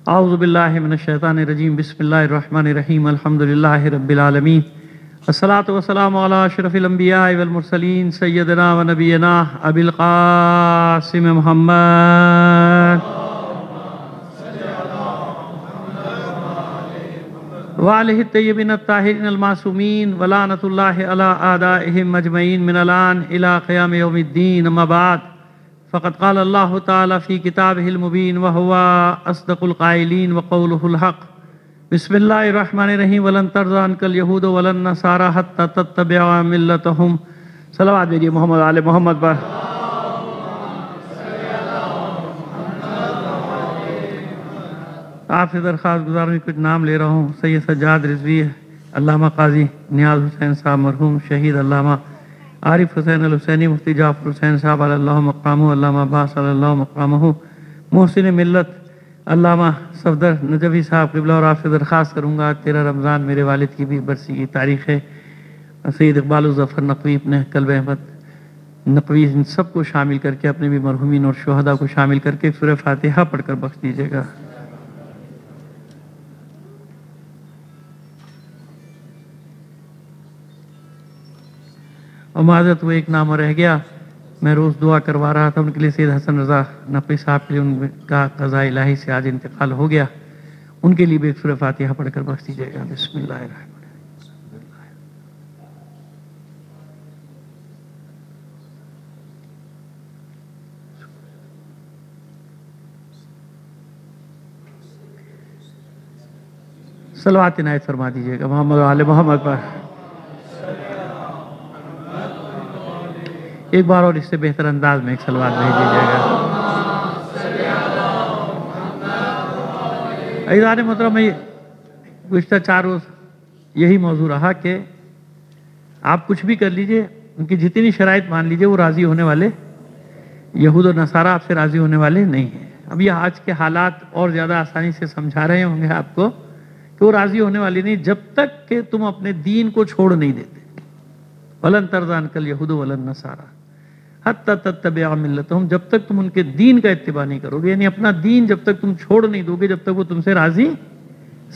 اعوذ باللہ من الشیطان الرجیم بسم اللہ الرحمن الرحیم الحمدللہ رب العالمین الصلاۃ والسلام علی اشرف الانبیاء والمرسلین سیدنا و نبینا ابی القاسم محمد وآلہ الطیبین الطاہرین المعصومین ولعنۃ اللہ علی اعدائہم اجمعین من الآن الی قیام یوم الدین اما بعد فقد قال اللہ تعالی فی کتابہ المبین وہو اصدق القائلین وقولہ الحق بسم اللہ الرحمن الرحیم ولن ترضی عنک الیہود ولا النصارى حتی تتبع ملتہم. صلوات بھیجئے محمد آل محمد پر. آپ سے درخواست گزار ہوں کچھ نام لے رہا ہوں. سید سجاد رضوی، علامہ قاضی نیاز حسین صاحب مرحوم، شہید علامہ عارف حسین الحسینی، مفتی جعفر حسین صاحب علی اللہ مقامہ، علامہ عباس صلی اللہ مقامہ، محسن ملت علامہ صفدر نجوی صاحب قبلہ. اور آپ سے درخواست کروں گا 13 رمضان میرے والد کی بھی برسی کی تاریخ ہے. سید اقبال الظفر نقوی، اپنے قلب احمد نقوی، ان سب کو شامل کر کے، اپنے بھی مرحومین اور شہداء کو شامل کر کے سورہ فاتحہ پڑھ کر بخش دیجیے گا. اور معذرت وہ ایک نام رہ گیا، میں روز دعا کروا رہا تھا ان کے لیے. سید حسن رضا نقوی صاحب کے لیے ان کا قضاء الہی سے آج انتقال ہو گیا. ان کے لیے بھی ایک سورہ فاتحہ پڑھ کر بخش دیجیے گا. بسم اللہ الرحمن الرحیم. صلوات عنایت فرما دیجیے گا محمد و آل محمد پر. ایک بار اور اس سے بہتر انداز میں ایک صلوات بھیج دیجیے گا. عزیزان محترم، میں گزشتہ 4 روز یہی موضوع رہا کہ آپ کچھ بھی کر لیجئے، ان کی جتنی شرائط مان لیجئے، وہ راضی ہونے والے، یہود و نصارہ آپ سے راضی ہونے والے نہیں ہیں. اب یہ آج کے حالات اور زیادہ آسانی سے سمجھا رہے ہوں گے آپ کو کہ وہ راضی ہونے والے نہیں جب تک کہ تم اپنے دین کو چھوڑ نہیں دیتے. وَلَن تَرْضَىٰ عَنْكَ الْيَهُودُ وَلَا النَّصَارَىٰ حَتَّىٰ تَتَّبِعَ مِلَّتَهُمْ. جب تک تم ان کے دین کا اتباع نہیں کرو گے، یعنی اپنا دین جب تک تم چھوڑ نہیں دو گے، جب تک وہ تم سے راضی.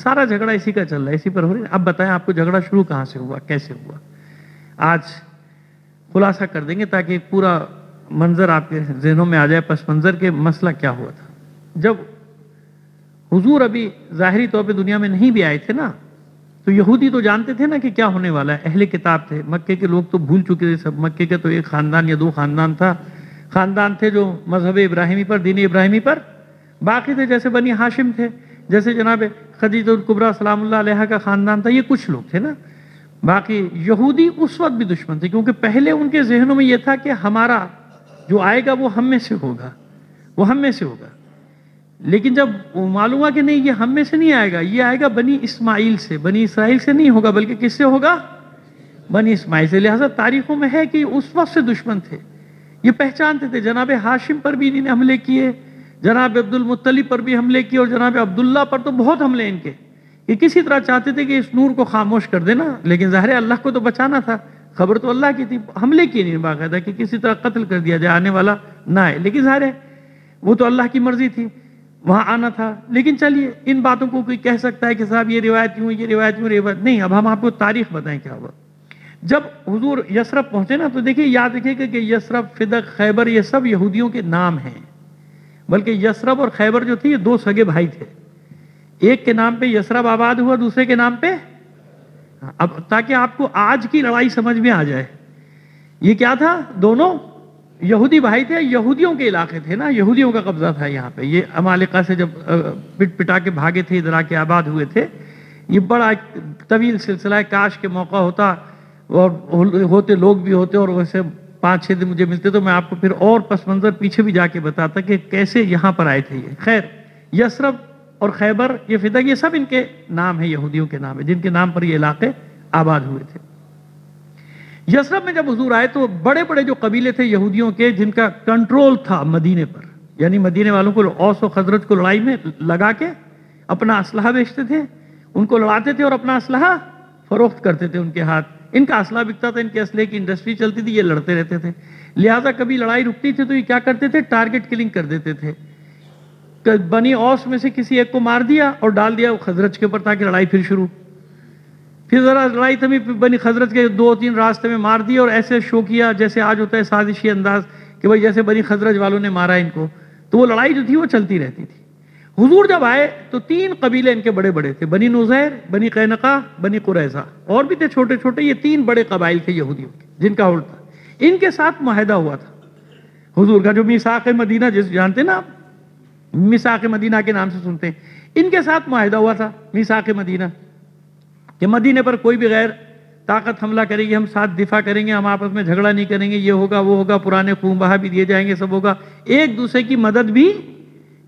سارا جھگڑا اسی کا چل رہا ہے، اسی پر ہو رہا ہے. اب بتائیں آپ کو جھگڑا شروع کہاں سے ہوا، کیسے ہوا؟ آج خلاصہ کر دیں گے تاکہ پورا منظر آپ کے ذہنوں میں آ جائے، پس منظر کے مسئلہ کیا ہوا تھا. جب حضور ابھی ظاہری طور پہ دنیا میں نہیں بھی آئے تھے نا، تو یہودی تو جانتے تھے نا کہ کیا ہونے والا ہے. اہل کتاب تھے، مکے کے لوگ تو بھول چکے تھے سب. مکے کے تو ایک خاندان یا 2 خاندان تھے جو مذہب ابراہیمی پر، دین ابراہیمی پر باقی تھے. جیسے بنی ہاشم تھے، جیسے جناب خدیجہ الکبریٰ سلام اللہ علیہا کا خاندان تھا. یہ کچھ لوگ تھے نا. باقی یہودی اس وقت بھی دشمن تھے، کیونکہ پہلے ان کے ذہنوں میں یہ تھا کہ ہمارا جو آئے گا وہ ہم میں سے ہوگا، وہ ہم میں سے ہوگا. لیکن جب معلوم ہوا کہ نہیں، یہ ہم میں سے نہیں آئے گا، یہ آئے گا بنی اسماعیل سے، بنی اسرائیل سے نہیں ہوگا، بلکہ کس سے ہوگا؟ بنی اسماعیل سے. لہٰذا تاریخوں میں ہے کہ اس وقت سے دشمن تھے. یہ پہچانتے تھے. جناب ہاشم پر بھی انہوں نے حملے کیے، جناب عبد المطلب پر بھی حملے کیے، اور جناب عبداللہ پر تو بہت حملے ان کے. یہ کسی طرح چاہتے تھے کہ اس نور کو خاموش کر دینا، لیکن ظاہر اللہ کو تو بچانا تھا، خبر تو اللہ کی تھی. حملے کیے نہیں باقاعدہ کہ کسی طرح قتل کر دیا جائے، آنے والا نہ آئے. لیکن ظاہر ہے وہ تو اللہ کی مرضی تھی، وہاں آنا تھا. لیکن چلیے ان باتوں کو کوئی کہہ سکتا ہے کہ صاحب یہ روایت کیوں، یہ روایت کیوں، روایت نہیں. اب ہم آپ کو تاریخ بتائیں کیا ہوا. جب حضور یثرب پہنچے نا، تو دیکھیں یاد رکھیے کہ یثرب، فدق، خیبر یہ سب یہودیوں کے نام ہیں. بلکہ یثرب اور خیبر جو تھے یہ 2 سگے بھائی تھے. ایک کے نام پہ یثرب آباد ہوا، دوسرے کے نام پہ. اب تاکہ آپ کو آج کی لڑائی سمجھ میں آ جائے، یہ کیا تھا؟ دونوں یہودی بھائی تھے، یہودیوں کے علاقے تھے نا، یہودیوں کا قبضہ تھا یہاں پہ. یہ عمالقہ سے جب پٹ پٹا کے بھاگے تھے، ادھر آ کے آباد ہوئے تھے. یہ بڑا ایک طویل سلسلہ ہے. کاش کے موقع ہوتا اور ہوتے لوگ بھی ہوتے، اور ویسے 5-6 دن مجھے ملتے تو میں آپ کو پھر اور پس منظر پیچھے بھی جا کے بتاتا کہ کیسے یہاں پر آئے تھے یہ. خیر، یثرب اور خیبر، یہ فدق، یہ سب ان کے نام ہیں، یہودیوں کے نام ہیں، جن کے نام پر یہ علاقے آباد ہوئے تھے. یثرب میں جب حضور آئے تو بڑے بڑے جو قبیلے تھے یہودیوں کے، جن کا کنٹرول تھا مدینے پر، یعنی مدینے والوں کو، اوس و خزرج کو لڑائی میں لگا کے اپنا اسلحہ بیچتے تھے، ان کو لڑاتے تھے اور اپنا اسلحہ فروخت کرتے تھے ان کے ہاتھ. ان کا اسلحہ بکتا تھا، ان کے اسلحے کی انڈسٹری چلتی تھی، یہ لڑتے رہتے تھے. لہٰذا کبھی لڑائی رکتی تھی تو یہ کیا کرتے تھے؟ ٹارگٹ کلنگ کر دیتے تھے. کہ بنی اوس میں سے کسی ایک کو مار دیا اور ڈال دیا خزرج کے اوپر تاکہ لڑائی پھر شروع. پھر ذرا لڑائی تھمی، بنی خزرج کے 2-3 راستے میں مار دیا، اور ایسے شو کیا جیسے آج ہوتا ہے سازشی انداز کہ بھائی جیسے بنی خزرج والوں نے مارا ان کو. تو وہ لڑائی جو تھی وہ چلتی رہتی تھی. حضور جب آئے تو 3 قبیلے ان کے بڑے بڑے تھے، بنی نذیر، بنی قینقاع، بنی قریظہ، اور بھی تھے چھوٹے چھوٹے. یہ 3 بڑے قبائل تھے یہودیوں کے جن کا الٹا ان کے ساتھ معاہدہ ہوا تھا حضور کا، جو میثاق مدینہ جس جانتے نا آپ، میثاق مدینہ کے نام سے سنتے ہیں. ان کے ساتھ معاہدہ ہوا تھا میثاق مدینہ کہ مدینے پر کوئی بھی غیر طاقت حملہ کرے گی ہم ساتھ دفاع کریں گے، ہم آپس میں جھگڑا نہیں کریں گے، یہ ہوگا وہ ہوگا، پرانے خون بہا بھی دیے جائیں گے، سب ہوگا، ایک دوسرے کی مدد بھی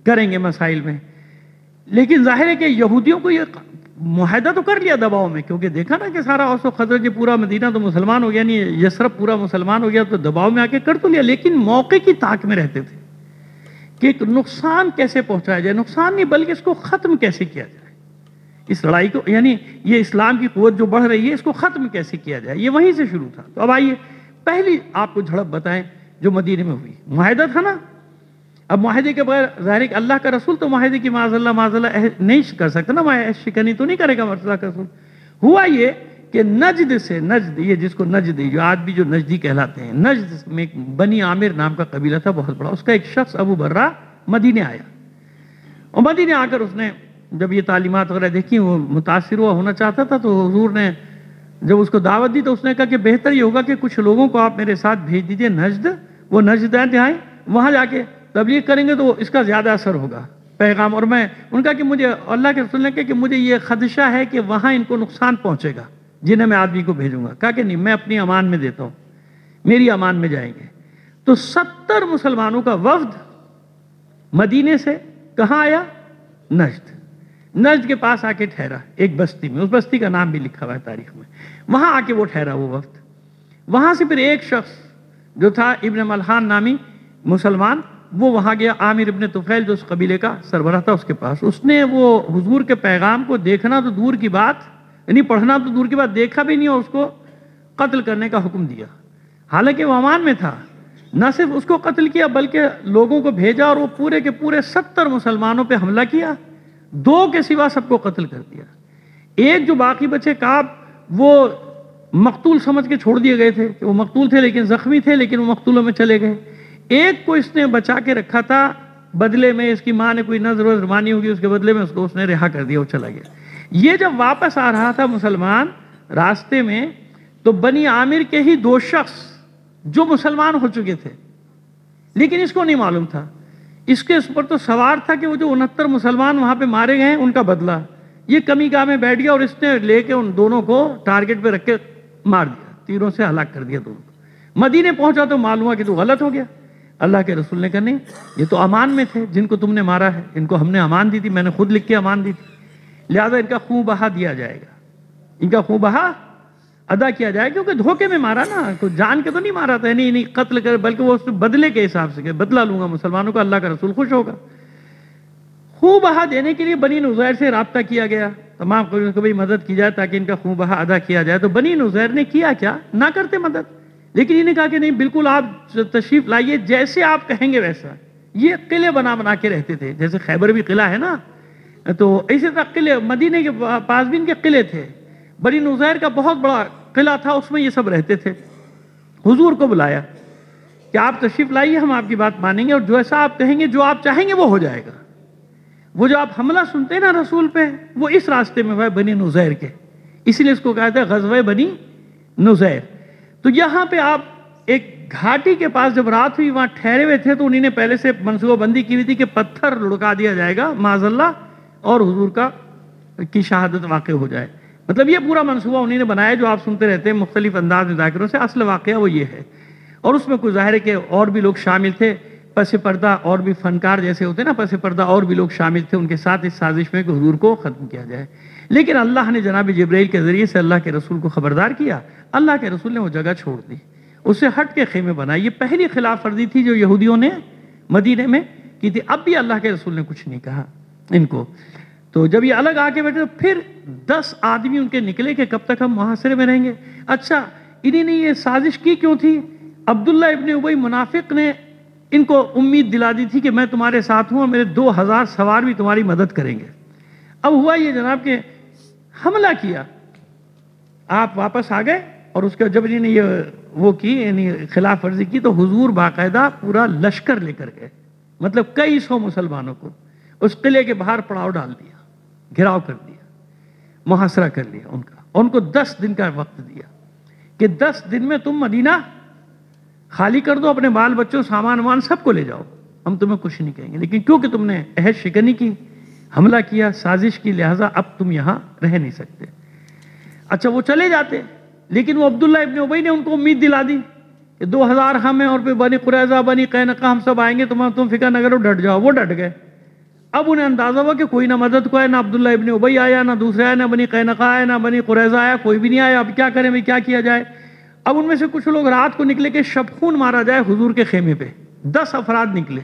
کریں گے مسائل میں. لیکن ظاہر ہے کہ یہودیوں کو یہ معاہدہ تو کر لیا دباؤ میں، کیونکہ دیکھا نا کہ سارا اوس و خزرج پورا مدینہ تو مسلمان ہو گیا، یعنی یثرب پورا مسلمان ہو گیا، تو دباؤ میں آ کے کر تو لیا. لیکن موقع کی تاک میں رہتے تھے کہ ایک نقصان کیسے پہنچایا جائے، نقصان نہیں بلکہ اس کو ختم کیسے کیا جائے، اس لڑائی کو، یعنی یہ اسلام کی قوت جو بڑھ رہی ہے اس کو ختم کیسے کیا جائے، یہ وہیں سے شروع تھا. تو اب آئیے پہلی آپ کو جھڑپ بتائیں جو مدینے میں ہوئی. معاہدہ تھا نا، اب معاہدے کے بغیر ظاہر ہے کہ اللہ کا رسول تو معاہدے کی معاذ اللہ نہیں کر سکتا نا، شکنی تو نہیں کرے گا اللہ کا رسول. ہوا یہ کہ نجد سے، نجد یہ جس کو نجد جو آج بھی جو نجدی کہلاتے ہیں، نجد میں ایک بنی عامر نام کا قبیلہ تھا بہت بڑا، اس کا ایک شخص ابو برہ مدینے آیا، اور مدینے آ کر اس نے جب یہ تعلیمات وغیرہ دیکھی وہ متاثر ہونا چاہتا تھا. تو حضور نے جب اس کو دعوت دی تو اس نے کہا کہ بہتر یہ ہوگا کہ کچھ لوگوں کو آپ میرے ساتھ بھیج دیجئے نجد، وہ نجد آئیں، وہاں جا کے تبلیغ کریں گے تو اس کا زیادہ اثر ہوگا پیغام. اور میں ان کا کہ مجھے اللہ کے رسول نے کہا کہ مجھے یہ خدشہ ہے کہ وہاں ان کو نقصان پہنچے گا جنہیں میں آدمی کو بھیجوں گا. کہا کہ نہیں، میں اپنی امان میں دیتا ہوں، میری امان میں جائیں گے. تو 70 مسلمانوں کا وفد مدینے سے کہاں آیا؟ نجد. نجد کے پاس آ کے ٹھہرا ایک بستی میں، اس بستی کا نام بھی لکھا ہوا ہے تاریخ میں. وہاں آ کے وہ ٹھہرا وہ وفد. وہاں سے پھر ایک شخص جو تھا ابن ملحان نامی مسلمان، وہ وہاں گیا، عامر ابن طفیل جو اس قبیلے کا سربراہ تھا اس کے پاس. اس نے وہ حضور کے پیغام کو دیکھنا تو دور کی بات، یعنی پڑھنا تو دور کی بات، دیکھا بھی نہیں، اور اس کو قتل کرنے کا حکم دیا. حالانکہ وہ امان میں تھا. نہ صرف اس کو قتل کیا بلکہ لوگوں کو بھیجا اور وہ پورے کے پورے 70 مسلمانوں پہ حملہ کیا، 2 کے سوا سب کو قتل کر دیا. ایک جو باقی بچے کعب، وہ مقتول سمجھ کے چھوڑ دیے گئے تھے کہ وہ مقتول تھے لیکن زخمی تھے، لیکن وہ مقتولوں میں چلے گئے. ایک کو اس نے بچا کے رکھا تھا، بدلے میں اس کی ماں نے کوئی نظر و رمانی ہوگی، اس کے بدلے میں اس نے رہا کر دیا، وہ چلا گیا. یہ جب واپس آ رہا تھا مسلمان راستے میں، تو بنی عامر کے ہی 2 شخص جو مسلمان ہو چکے تھے، لیکن اس کو نہیں معلوم تھا، اس کے اوپر تو سوار تھا کہ وہ جو 69 مسلمان وہاں پہ مارے گئے ہیں ان کا بدلہ. یہ کمی گاہ میں بیٹھ گیا اور اس نے لے کے ان دونوں کو ٹارگٹ پہ رکھ کے مار دیا، تیروں سے ہلاک کر دیا دونوں کو. مدینے پہنچا تو معلوم ہوا کہ تو غلط ہو گیا. اللہ کے رسول نے کہا نہیں، یہ تو امان میں تھے جن کو تم نے مارا ہے، ان کو ہم نے امان دی تھی، میں نے خود لکھ کے امان دی تھی، لہذا ان کا خون بہا دیا جائے گا، ان کا خون بہا ادا کیا جائے، کیونکہ دھوکے میں مارا نا، کوئی جان کے تو نہیں مارا تھا، نہیں قتل کر، بلکہ وہ اس بدلے کے حساب سے کہ بدلہ لوں گا مسلمانوں کا، اللہ کا رسول خوش ہوگا. خون بہا دینے کے لیے بنی نذیر سے رابطہ کیا گیا، تمام قبیلوں کو بھی مدد کی جائے تاکہ ان کا خون بہا ادا کیا جائے. تو بنی نذیر نے کیا کیا، نہ کرتے مدد، لیکن انہیں کہا کہ نہیں بالکل آپ تشریف لائیے، جیسے آپ کہیں گے ویسا. یہ قلعے بنا کے رہتے تھے، جیسے خیبر بھی قلعہ ہے نا، تو اسی طرح قلعے مدینے کے پاس بھی ان کے قلعے تھے. بنی نذیر کا بہت بڑا قلعہ تھا، اس میں یہ سب رہتے تھے. حضور کو بلایا کہ آپ تشریف لائیے، ہم آپ کی بات مانیں گے، اور جو ایسا آپ کہیں گے، جو آپ چاہیں گے وہ ہو جائے گا. وہ جو آپ حملہ سنتے ہیں نا رسول پہ، وہ اس راستے میں ہوا ہے بنی نذیر کے، اسی لیے اس کو کہا تھا غزوہ بنی نذیر. تو یہاں پہ آپ ایک گھاٹی کے پاس جب رات ہوئی وہاں ٹھہرے ہوئے تھے، تو انہوں نے پہلے سے منصوبہ بندی کی ہوئی تھی کہ پتھر لڑکا دیا جائے گا معاذ اللہ، اور حضور کی شہادت واقع ہو جائے. مطلب یہ پورا منصوبہ انہوں نے بنایا جو آپ سنتے رہتے ہیں مختلف انداز میں ذاکروں سے. اصل واقعہ وہ یہ ہے، اور اس میں کوئی ظاہر ہے کہ اور بھی لوگ شامل تھے، پس پردہ اور بھی فنکار جیسے ہوتے ہیں نا، پس پردہ اور بھی لوگ شامل تھے ان کے ساتھ اس سازش میں کہ حضور کو ختم کیا جائے. لیکن اللہ نے جناب جبرائیل کے ذریعے سے اللہ کے رسول کو خبردار کیا. اللہ کے رسول نے وہ جگہ چھوڑ دی، اس سے ہٹ کے خیمے بنائے. یہ پہلی خلاف ورزی تھی جو یہودیوں نے مدینے میں کی تھی. اب بھی اللہ کے رسول نے کچھ نہیں کہا ان کو. تو جب یہ الگ آ کے بیٹھے، پھر 10 آدمی ان کے نکلے کہ کب تک ہم محاصرے میں رہیں گے. اچھا انہی نے یہ سازش کی کیوں تھی؟ عبداللہ ابن ابی منافق نے ان کو امید دلا دی تھی کہ میں تمہارے ساتھ ہوں اور میرے 2000 سوار بھی تمہاری مدد کریں گے۔ اب ہوا یہ جناب کہ حملہ کیا، آپ واپس آ گئے، اور اس کے جب انہوں نے یہ وہ کی یعنی خلاف ورزی کی تو حضور باقاعدہ پورا لشکر لے کر گئے، مطلب کئی سو مسلمانوں کو اس قلعے کے باہر پڑاؤ ڈال دیا، گھراؤ کر دیا، محاصرہ کر لیا ان کا، اور ان کو 10 دن کا وقت دیا کہ 10 دن میں تم مدینہ خالی کر دو، اپنے بال بچوں سامان سب کو لے جاؤ، ہم تمہیں کچھ نہیں کہیں گے، لیکن کیونکہ تم نے عہد شکنی کی، حملہ کیا، سازش کی، لہٰذا اب تم یہاں رہ نہیں سکتے۔ اچھا وہ چلے جاتے، لیکن وہ عبداللہ ابن ابی نے ان کو امید دلا دی کہ 2000 ہم ہیں اور پھر بنی قریظہ بنی قینقاع ہم سب آئیں گے، تم فکر نہ کرو، ڈٹ جاؤ۔ وہ ڈٹ گئے۔ اب انہیں اندازہ ہوا کہ کوئی نہ مدد کو آیا، نہ عبداللہ ابن ابی آیا، نہ دوسرے آیا، نہ بنی قینقاع آیا، نہ بنی قریظہ آیا، کوئی بھی نہیں آیا۔ اب کیا کریں بھائی، کیا کیا جائے؟ اب ان میں سے کچھ لوگ رات کو نکلے کہ شبخون مارا جائے حضور کے خیمے پہ، 10 افراد نکلے۔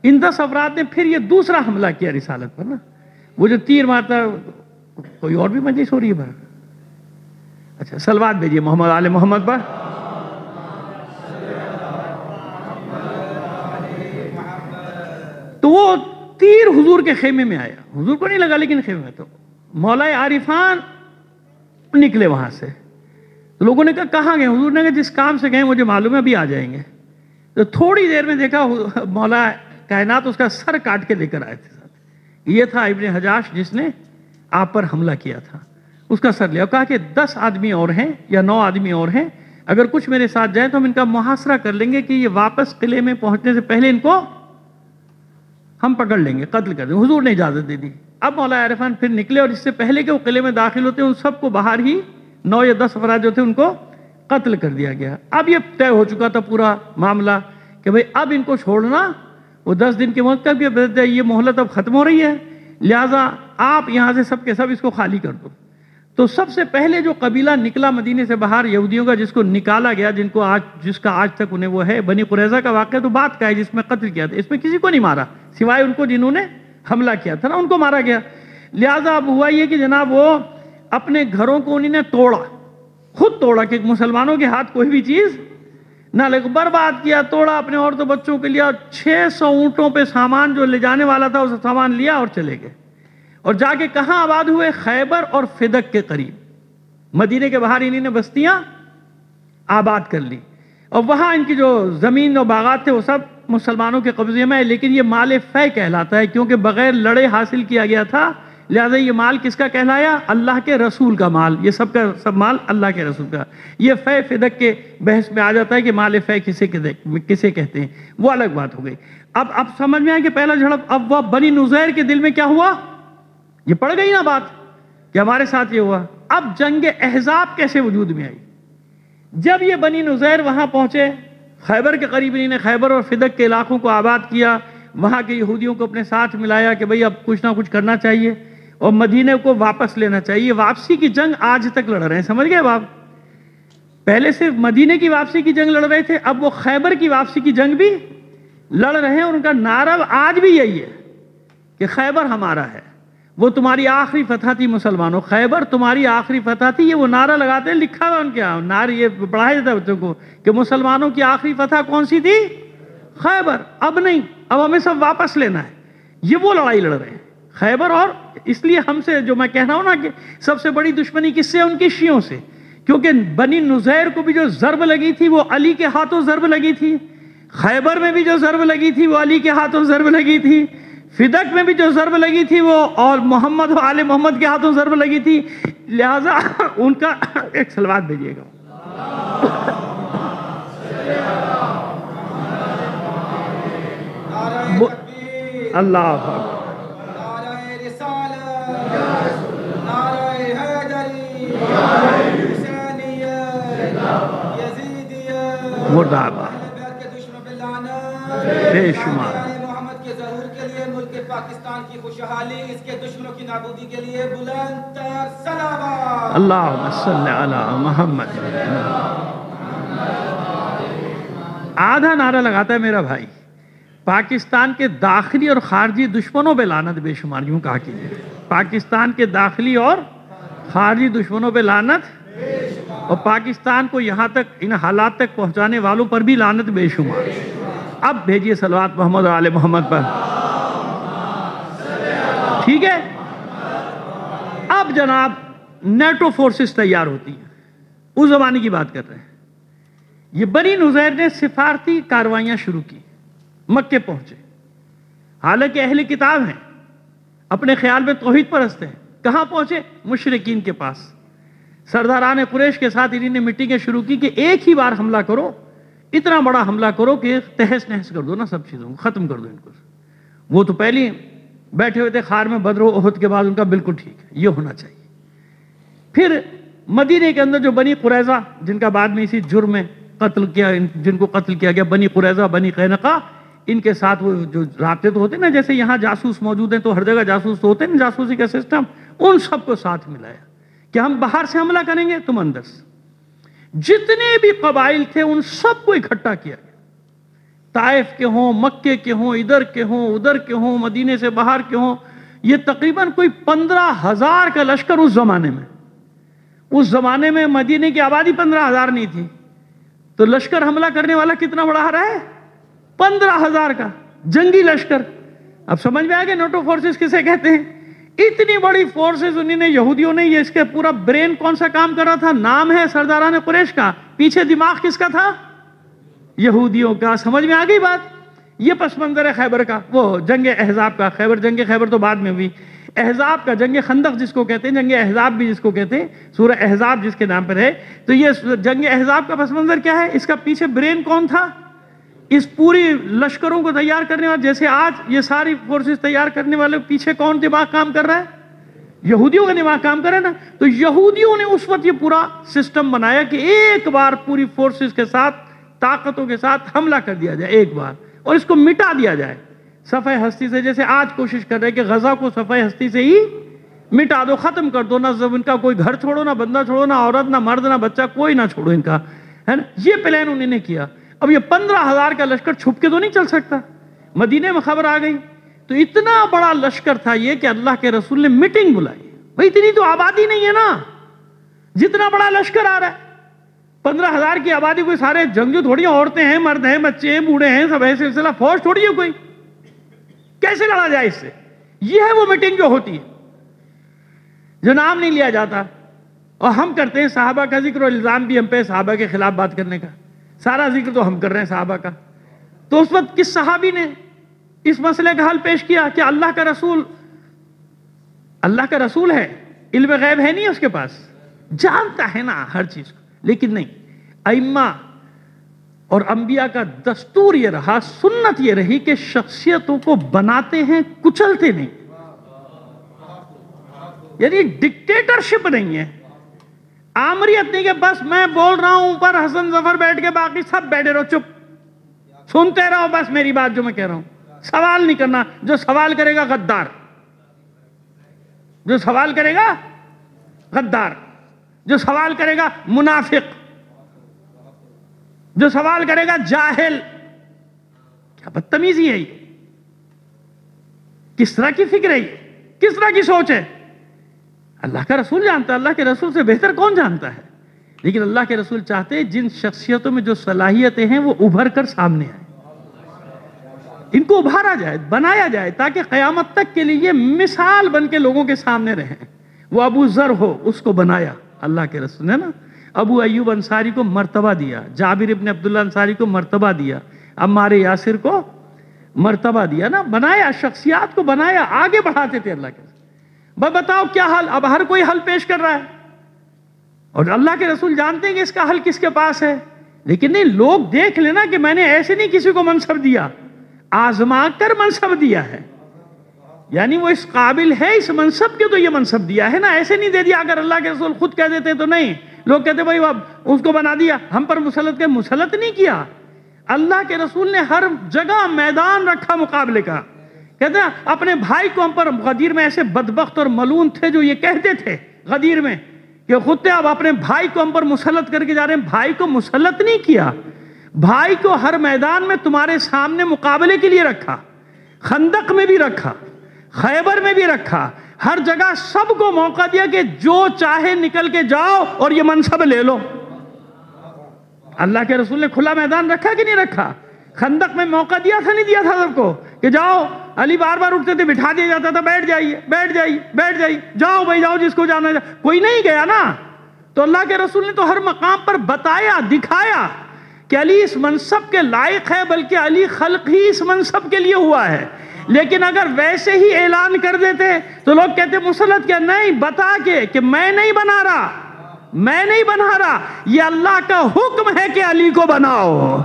ان 10 افراد نے پھر یہ دوسرا حملہ کیا رسالت پر نا، وہ جو تیر مارتا، کوئی اور بھی مجلس ہو رہی ہے بھائی؟ اچھا صلوات بھیجیے محمد آل محمد پر۔ تو وہ تیر حضور کے خیمے میں آیا، حضور کو نہیں لگا لیکن خیمے میں، تو مولا عارفان نکلے وہاں سے۔ تو لوگوں نے کہا کہاں گئے؟ حضور نے کہا جس کام سے گئے مجھے معلوم ہے، ابھی آ جائیں گے۔ تو تھوڑی دیر میں دیکھا مولا کائنات اس کا سر کاٹ کے لے کر آئے تھے ساتھ۔ یہ تھا ابن حجاش جس نے آپ پر حملہ کیا تھا، اس کا سر لیا اور کہا کہ 10 آدمی اور ہیں یا 9 آدمی اور ہیں، اگر کچھ میرے ساتھ جائیں تو ہم ان کا محاصرہ کر لیں گے کہ یہ واپس قلعے میں پہنچنے سے پہلے ان کو ہم پکڑ لیں گے، قتل کر دیں گے۔ حضور نے اجازت دے دی۔ اب مولا عارفان پھر نکلے، اور اس سے پہلے کہ وہ قلعے میں داخل ہوتے ان سب کو باہر ہی 9 یا 10 افراد جو تھے ان کو قتل کر دیا گیا۔ اب یہ طے ہو چکا تھا پورا معاملہ کہ بھئی اب ان کو چھوڑنا، وہ 10 دن کے مہلت کا بھی یہ مہلت اب ختم ہو رہی ہے، لہٰذا آپ یہاں سے سب کے سب اس کو خالی کر دو۔ تو سب سے پہلے جو قبیلہ نکلا مدینے سے باہر یہودیوں کا، جس کو نکالا گیا، جس کا آج تک انہیں وہ ہے، بنی قریظہ کا واقعہ تو بات کا ہے جس میں قتل کیا تھا، اس میں کسی کو نہیں مارا سوائے ان کو جنہوں نے حملہ کیا تھا نا، ان کو مارا گیا۔ لہٰذا اب ہوا یہ کہ جناب وہ اپنے گھروں کو انہوں نے توڑا، خود توڑا کہ مسلمانوں کے ہاتھ کوئی بھی چیز نہ لگے، برباد کیا، توڑا، اپنے عورتوں بچوں کے لیا، 600 اونٹوں پہ سامان جو لے جانے والا تھا اس سامان لیا اور چلے گئے، اور جا کے کہاں آباد ہوئے؟ خیبر اور فدق کے قریب، مدینے کے باہر انہوں نے بستیاں آباد کر لی، اور وہاں ان کی جو زمین اور باغات تھے وہ سب مسلمانوں کے قبضے میں ہے، لیکن یہ مال فے کہلاتا ہے کیونکہ بغیر لڑے حاصل کیا گیا تھا، لہذا یہ مال کس کا کہلایا؟ اللہ کے رسول کا مال، یہ سب کا سب مال اللہ کے رسول کا۔ یہ فے فدق کے بحث میں آ جاتا ہے کہ مال فے کسے کہتے ہیں، وہ الگ بات ہو گئی۔ اب سمجھ میں آئے کہ پہلا جھڑپ، اب وہ بنی نذیر کے دل میں کیا ہوا؟ یہ پڑ گئی نا بات کہ ہمارے ساتھ یہ ہوا۔ اب جنگ احزاب کیسے وجود میں آئی؟ جب یہ بنی نذیر وہاں پہنچے، خیبر کے قریب انہوں نے خیبر اور فدق کے علاقوں کو آباد کیا، وہاں کے یہودیوں کو اپنے ساتھ ملایا کہ بھئی اب کچھ نہ کچھ کرنا چاہیے اور مدینے کو واپس لینا چاہیے۔ واپسی کی جنگ آج تک لڑ رہے ہیں، سمجھ گئے باپ؟ پہلے صرف مدینے کی واپسی کی جنگ لڑ رہے تھے، اب وہ خیبر کی واپسی کی جنگ بھی لڑ رہے ہیں، اور ان کا نعرہ آج بھی یہی ہے کہ خیبر ہمارا ہے، وہ تمہاری آخری فتح تھی مسلمانوں، خیبر تمہاری آخری فتح تھی۔ یہ وہ نعرہ لگاتے ہیں، لکھا ہوا ان کے یہاں نعرہ، یہ پڑھایا جاتا ہے بچوں کو کہ مسلمانوں کی آخری فتح کون سی تھی؟ خیبر۔ اب نہیں، اب ہمیں سب واپس لینا ہے۔ یہ وہ لڑائی لڑ رہے ہیں خیبر، اور اس لیے ہم سے جو میں کہہ رہا ہوں نا کہ سب سے بڑی دشمنی کس سے؟ ان کے شیعوں سے، کیونکہ بنی نذیر کو بھی جو ضرب لگی تھی وہ علی کے ہاتھوں ضرب لگی تھی، خیبر میں بھی جو ضرب لگی تھی وہ علی کے ہاتھوں ضرب لگی تھی، فدق میں بھی جو ضرب لگی تھی وہ اور محمد و آل محمد کے ہاتھوں ضرب لگی تھی، لہٰذا ان کا ایک صلوات بھیجیے گا۔ اللہ مرد آباد بے شمار پاکستان کی خوشحالی، اس کے دشمنوں کی نابودی کے لیے بلند تر صلوات۔ اللہم صلی علی محمد۔ آدھا نعرہ لگاتا ہے میرا بھائی، پاکستان کے داخلی اور خارجی دشمنوں پہ لعنت بے شمار، یوں کہا کیجیے، پاکستان کے داخلی اور خارجی دشمنوں پہ لعنت، اور پاکستان کو یہاں تک ان حالات تک پہنچانے والوں پر بھی لعنت بے شمار۔ اب بھیجیے صلوات محمد و آل محمد پر. ٹھیک ہے. اب جناب نیٹو فورسز تیار ہوتی ہیں. اس زمانے کی بات کر رہے ہیں. یہ بنی نذیر نے سفارتی کاروائیاں شروع کی. مکے پہنچے. حالانکہ اہل کتاب ہیں, اپنے خیال میں توحید پرست ہیں. کہاں پہنچے؟ مشرکین کے پاس. سرداران قریش کے ساتھ انہوں نے میٹنگیں شروع کی کہ ایک ہی بار حملہ کرو, اتنا بڑا حملہ کرو کہ تہس نہس کر دو نا سب چیزوں کو, ختم کر دو ان کو. وہ تو پہلے بیٹھے ہوئے تھے خار میں بدر و احد کے بعد, ان کا بالکل ٹھیک ہے, یہ ہونا چاہیے. پھر مدینے کے اندر جو بنی قریظہ, جن کا بعد میں اسی جرم میں قتل کیا, جن کو قتل کیا گیا, بنی قریظہ بنی قینقاع, ان کے ساتھ وہ جو رابطے تو ہوتے ہیں نا, جیسے یہاں جاسوس موجود ہیں تو ہر جگہ جاسوس تو ہوتے ہیں نا, جاسوسی کا سسٹم, ان سب کو ساتھ ملایا کہ ہم باہر سے حملہ کریں گے, تم اندر سے. جتنے بھی قبائل تھے ان سب کو اکٹھا کیا گیا. طائف کے ہوں, مکے کے ہوں, ادھر کے ہوں, ادھر کے ہوں, مدینے سے باہر کے ہوں. یہ تقریباً کوئی 15,000 کا لشکر اس زمانے میں. اس زمانے میں مدینے کی آبادی 15,000 نہیں تھی, تو لشکر حملہ کرنے والا کتنا بڑا رہا ہے؟ 15,000 کا جنگی لشکر. اب سمجھ میں آ گیا نیٹو فورسز کسے کہتے ہیں. اتنی بڑی فورسز انہوں نے, یہودیوں نے, یہ اس کے پورا برین کون سا کام کر رہا تھا؟ نام ہے سرداران قریش کا, پیچھے دماغ کس کا تھا؟ یہودیوں کا. سمجھ میں آ گئی بات. یہ پس منظر ہے خیبر کا, وہ جنگ احزاب کا. جنگ خیبر تو بعد میں ہوئی. احزاب کا, جنگ خندق جس کو کہتے ہیں, جنگ احزاب بھی جس کو کہتے ہیں, سورہ احزاب جس کے نام پر ہے. تو یہ جنگ احزاب کا پس منظر کیا ہے؟ اس کا پیچھے برین کون تھا؟ اس پوری لشکروں کو تیار کرنے والے, جیسے آج یہ ساری فورسز تیار کرنے والے, پیچھے کون دماغ کام کر رہا ہے؟ یہودیوں کا دماغ کام کر رہا ہے نا. تو یہودیوں نے اس وقت یہ پورا سسٹم بنایا کہ ایک بار پوری فورسز کے ساتھ, طاقتوں کے ساتھ حملہ کر دیا جائے ایک بار, اور اس کو مٹا دیا جائے صفحہ ہستی سے. جیسے آج کوشش کر رہے ہیں کہ غزہ کو صفحہ ہستی سے ہی مٹا دو, ختم کر دو, نہ ان کا کوئی گھر چھوڑو, نہ بندہ چھوڑو, نہ عورت, نہ مرد, نہ بچہ, کوئی نہ چھوڑو ان کا, ہے نا. یہ پلان انہوں نے کیا. اب یہ 15,000 کا لشکر چھپ کے تو نہیں چل سکتا. مدینے میں خبر آ گئی تو اتنا بڑا لشکر تھا یہ کہ اللہ کے رسول نے میٹنگ بلائی. بھئی اتنی تو آبادی نہیں ہے نا, جتنا بڑا لشکر آ رہا ہے. 15,000 کی آبادی, کوئی سارے جنگجو تھوڑی ہیں, عورتیں ہیں, مرد ہیں, بچے ہیں, بوڑھے ہیں, سب ہے سلسلہ, فوج تھوڑی ہے کوئی. کیسے لڑا جائے اس سے؟ یہ ہے وہ میٹنگ جو ہوتی ہے, جو نام نہیں لیا جاتا. اور ہم کرتے ہیں صحابہ کا ذکر, اور الزام بھی ہم پہ صحابہ کے خلاف بات کرنے کا. سارا ذکر تو ہم کر رہے ہیں صحابہ کا. تو اس وقت کس صحابی نے اس مسئلے کا حل پیش کیا کہ اللہ کا رسول ہے, علم غیب ہے نہیں اس کے پاس, جانتا ہے نا ہر چیز کو, لیکن نہیں. ائمہ اور انبیاء کا دستور یہ رہا, سنت یہ رہی کہ شخصیتوں کو بناتے ہیں, کچلتے نہیں. یعنی ڈکٹیٹرشپ نہیں ہے, آمریت نہیں کہ بس میں بول رہا ہوں اوپر حسن ظفر بیٹھ کے باقی سب بیٹھے رہو, چپ سنتے رہو بس میری بات جو میں کہہ رہا ہوں, سوال نہیں کرنا. جو سوال کرے گا غدار, جو سوال کرے گا غدار, جو سوال کرے گا منافق, جو سوال کرے گا جاہل. کیا بدتمیزی ہے یہ؟ کس طرح کی فکر ہے یہ؟ کس طرح کی سوچ ہے؟ اللہ کا رسول جانتا ہے, اللہ کے رسول سے بہتر کون جانتا ہے. لیکن اللہ کے رسول چاہتے ہیں جن شخصیتوں میں جو صلاحیتیں ہیں وہ ابھر کر سامنے آئیں, ان کو ابھارا جائے, بنایا جائے, تاکہ قیامت تک کے لیے مثال بن کے لوگوں کے سامنے رہیں. وہ ابو ذر ہو, اس کو بنایا اللہ کے رسول نے نا. ابو ایوب انصاری کو مرتبہ دیا, جابر ابن عبداللہ انصاری کو مرتبہ دیا, عمار یاسر کو مرتبہ دیا نا. بنایا, شخصیات کو بنایا, آگے بڑھاتے تھے اللہ کے. بتاؤ کیا حل؟ اب ہر کوئی حل پیش کر رہا ہے, اور اللہ کے رسول جانتے ہیں کہ اس کا حل کس کے پاس ہے. لیکن نہیں, لوگ دیکھ لینا کہ میں نے ایسے نہیں کسی کو منصب دیا, آزما کر منصب دیا ہے. یعنی وہ اس قابل ہے اس منصب کے, تو یہ منصب دیا ہے نا, ایسے نہیں دے دیا. اگر اللہ کے رسول خود کہہ دیتے تو نہیں, لوگ کہتے بھائی اب اس کو بنا دیا, ہم پر مسلط کے. مسلط نہیں کیا, اللہ کے رسول نے ہر جگہ میدان رکھا مقابلے کا. کہتے ہیں اپنے بھائی کو ہم پر, غدیر میں ایسے بدبخت اور ملعون تھے جو یہ کہتے تھے غدیر میں کہ خود اب اپنے بھائی کو ہم پر مسلط کر کے جا رہے ہیں. بھائی کو مسلط نہیں کیا, بھائی کو ہر میدان میں تمہارے سامنے مقابلے کے لیے رکھا. خندق میں بھی رکھا, خیبر میں بھی رکھا, ہر جگہ سب کو موقع دیا کہ جو چاہے نکل کے جاؤ اور یہ منصب لے لو. اللہ کے رسول نے کھلا میدان رکھا کہ نہیں رکھا؟ خندق میں موقع دیا تھا نہیں دیا تھا سب کو کہ جاؤ؟ علی بار بار اٹھتے تھے، بٹھا دیا جاتا تھا، بیٹھ جائیے بیٹھ جائیے بیٹھ جائیے، جاؤ بھائی جاؤ جس کو جانا ہے، کوئی نہیں گیا نا۔ تو اللہ کے رسول نے تو ہر مقام پر بتایا، دکھایا کہ علی اس منصب کے لائق ہے، بلکہ علی خلق ہی اس منصب کے لیے ہوا ہے۔ لیکن اگر ویسے ہی اعلان کر دیتے تو لوگ کہتے مسلط کیا؟ نہیں، بتا کے کہ میں نہیں بنا رہا، میں نہیں بنا رہا، یہ اللہ کا حکم ہے کہ علی کو بناؤ۔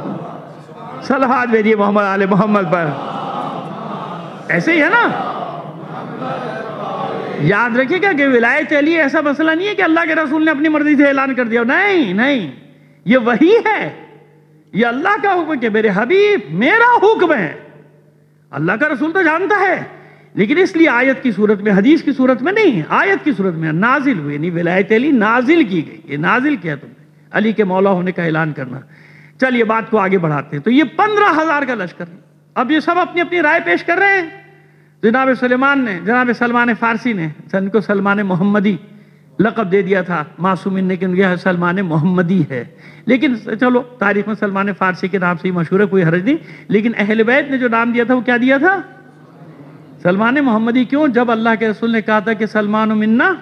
صلوات بھیجیے محمد آل محمد پر۔ ایسے ہی ہے نا؟ یاد رکھیے گا کہ ولایت علی ایسا مسئلہ نہیں ہے کہ اللہ کے رسول نے اپنی مرضی سے اعلان کر دیا، نہیں نہیں، یہ وحی ہے، یہ اللہ کا حکم ہے کہ میرے حبیب میرا حکم ہے۔ اللہ کا رسول تو جانتا ہے، لیکن اس لیے آیت کی صورت میں، حدیث کی صورت میں نہیں، آیت کی صورت میں نازل ہوئی، یعنی ولایت علی نازل کی گئی، یہ نازل کیا تم نے علی کے مولا ہونے کا اعلان کرنا۔ چلیے بات کو آگے بڑھاتے ہیں۔ تو یہ 15,000 کا لشکر ہے، اب یہ سب اپنی اپنی رائے پیش کر رہے ہیں۔ جناب سلمان فارسی نے جن کو سلمان محمدی لقب دے دیا تھا معصومین نے، کہ یہ سلمان محمدی ہے، لیکن چلو تاریخ میں سلمان فارسی کے نام سے ہی مشہور ہے، کوئی حرج نہیں، لیکن اہل بیت نے جو نام دیا تھا وہ کیا دیا تھا؟ سلمان محمدی۔ کیوں؟ جب اللہ کے رسول نے کہا تھا کہ سلمان منا،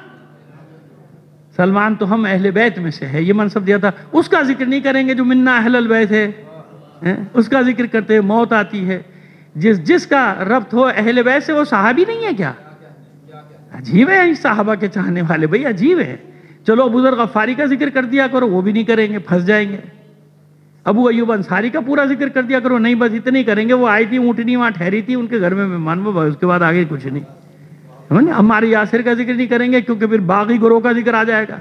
سلمان تو ہم اہل بیت میں سے ہے، یہ منصب دیا تھا۔ اس کا ذکر نہیں کریں گے جو منا اہل البیت ہے، اس کا ذکر کرتے ہیں، موت آتی ہے۔ جس کا ربط ہو اہل بیت سے وہ صحابی نہیں ہے کیا؟ عجیب ہے صحابہ کے چاہنے والے، بھئی عجیب ہے۔ چلو ابو ذر غفاری کا ذکر کر دیا کرو، وہ بھی نہیں کریں گے، پھنس جائیں گے۔ ابو ایوب انصاری کا پورا ذکر کر دیا کرو، نہیں بس اتنے ہی کریں گے، وہ آئی تھی اونٹنی وہاں ٹھہری تھی ان کے گھر میں مہمان، وہ اس کے بعد آگے کچھ نہیں۔ ہمارے یاسر کا ذکر نہیں کریں گے کیونکہ پھر باغی گروہ کا ذکر آ جائے گا،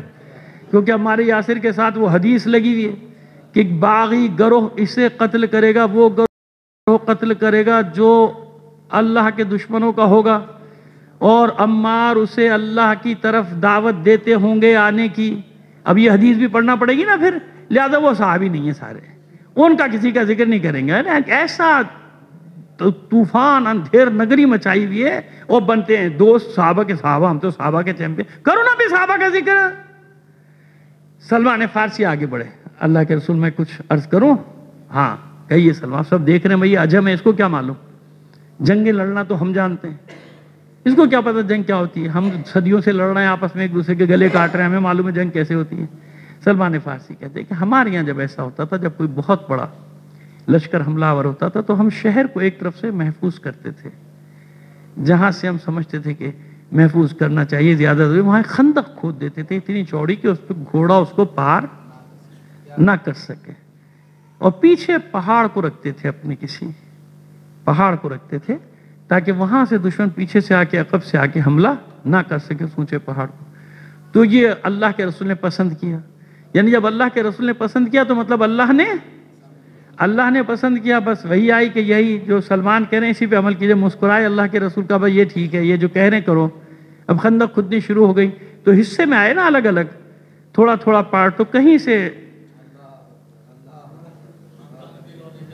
کیونکہ ہمارے یاسر کے ساتھ وہ حدیث لگی ہوئی ہے کہ باغی گروہ اسے قتل کرے گا، وہ گروہ قتل کرے گا جو اللہ کے دشمنوں کا ہوگا، اور عمار اسے اللہ کی طرف دعوت دیتے ہوں گے آنے کی۔ اب یہ حدیث بھی پڑھنا پڑے گی نا پھر، لہذا وہ صحابی نہیں ہیں سارے، ان کا کسی کا ذکر نہیں کریں گے۔ ایسا طوفان اندھیر نگری مچائی ہوئی ہے، اور بنتے ہیں دوست صحابہ کے صحابہ، ہم تو صحابہ کے چیمپئن، کرو نا بھی صحابہ کا ذکر۔ سلمان فارسی آگے بڑھے، اللہ کے رسول میں کچھ عرض کروں؟ ہاں کہیے سلمان، سب دیکھ رہے ہیں، بھئی عجم ہے، اس کو کیا معلوم؟ جنگیں لڑنا تو ہم جانتے ہیں، اس کو کیا پتہ جنگ کیا ہوتی ہے؟ ہم صدیوں سے لڑ رہے ہیں آپس میں، ایک دوسرے کے گلے کاٹ رہے ہیں، ہمیں معلوم ہے جنگ کیسے ہوتی ہے۔ سلمان فارسی کہتے ہیں کہ ہمارے یہاں جب ایسا ہوتا تھا، جب کوئی بہت بڑا لشکر حملہ آور ہوتا تھا تو ہم شہر کو ایک طرف سے محفوظ کرتے تھے، جہاں سے ہم سمجھتے تھے کہ محفوظ کرنا چاہیے زیادہ سے، وہاں خندق کھود دیتے تھے اتنی چوڑی کہ اس پہ گھوڑا اس کو پار نہ کر سکے، اور پیچھے پہاڑ کو رکھتے تھے، اپنے کسی پہاڑ کو رکھتے تھے تاکہ وہاں سے دشمن پیچھے سے آ کے عقب سے آ کے حملہ نہ کر سکے اس اونچے پہاڑ کو۔ تو یہ اللہ کے رسول نے پسند کیا، یعنی جب اللہ کے رسول نے پسند کیا تو مطلب اللہ نے پسند کیا، بس وہی آئی کہ یہی جو سلمان کہہ رہے ہیں اسی پہ عمل کیجئے۔ مسکرائے اللہ کے رسول کا، بھائی یہ ٹھیک ہے، یہ جو کہہ رہے ہیں کرو۔ اب خندق کھودنی شروع ہو گئی تو حصے میں آئے نا الگ الگ، تھوڑا تھوڑا پارٹ، تو کہیں سے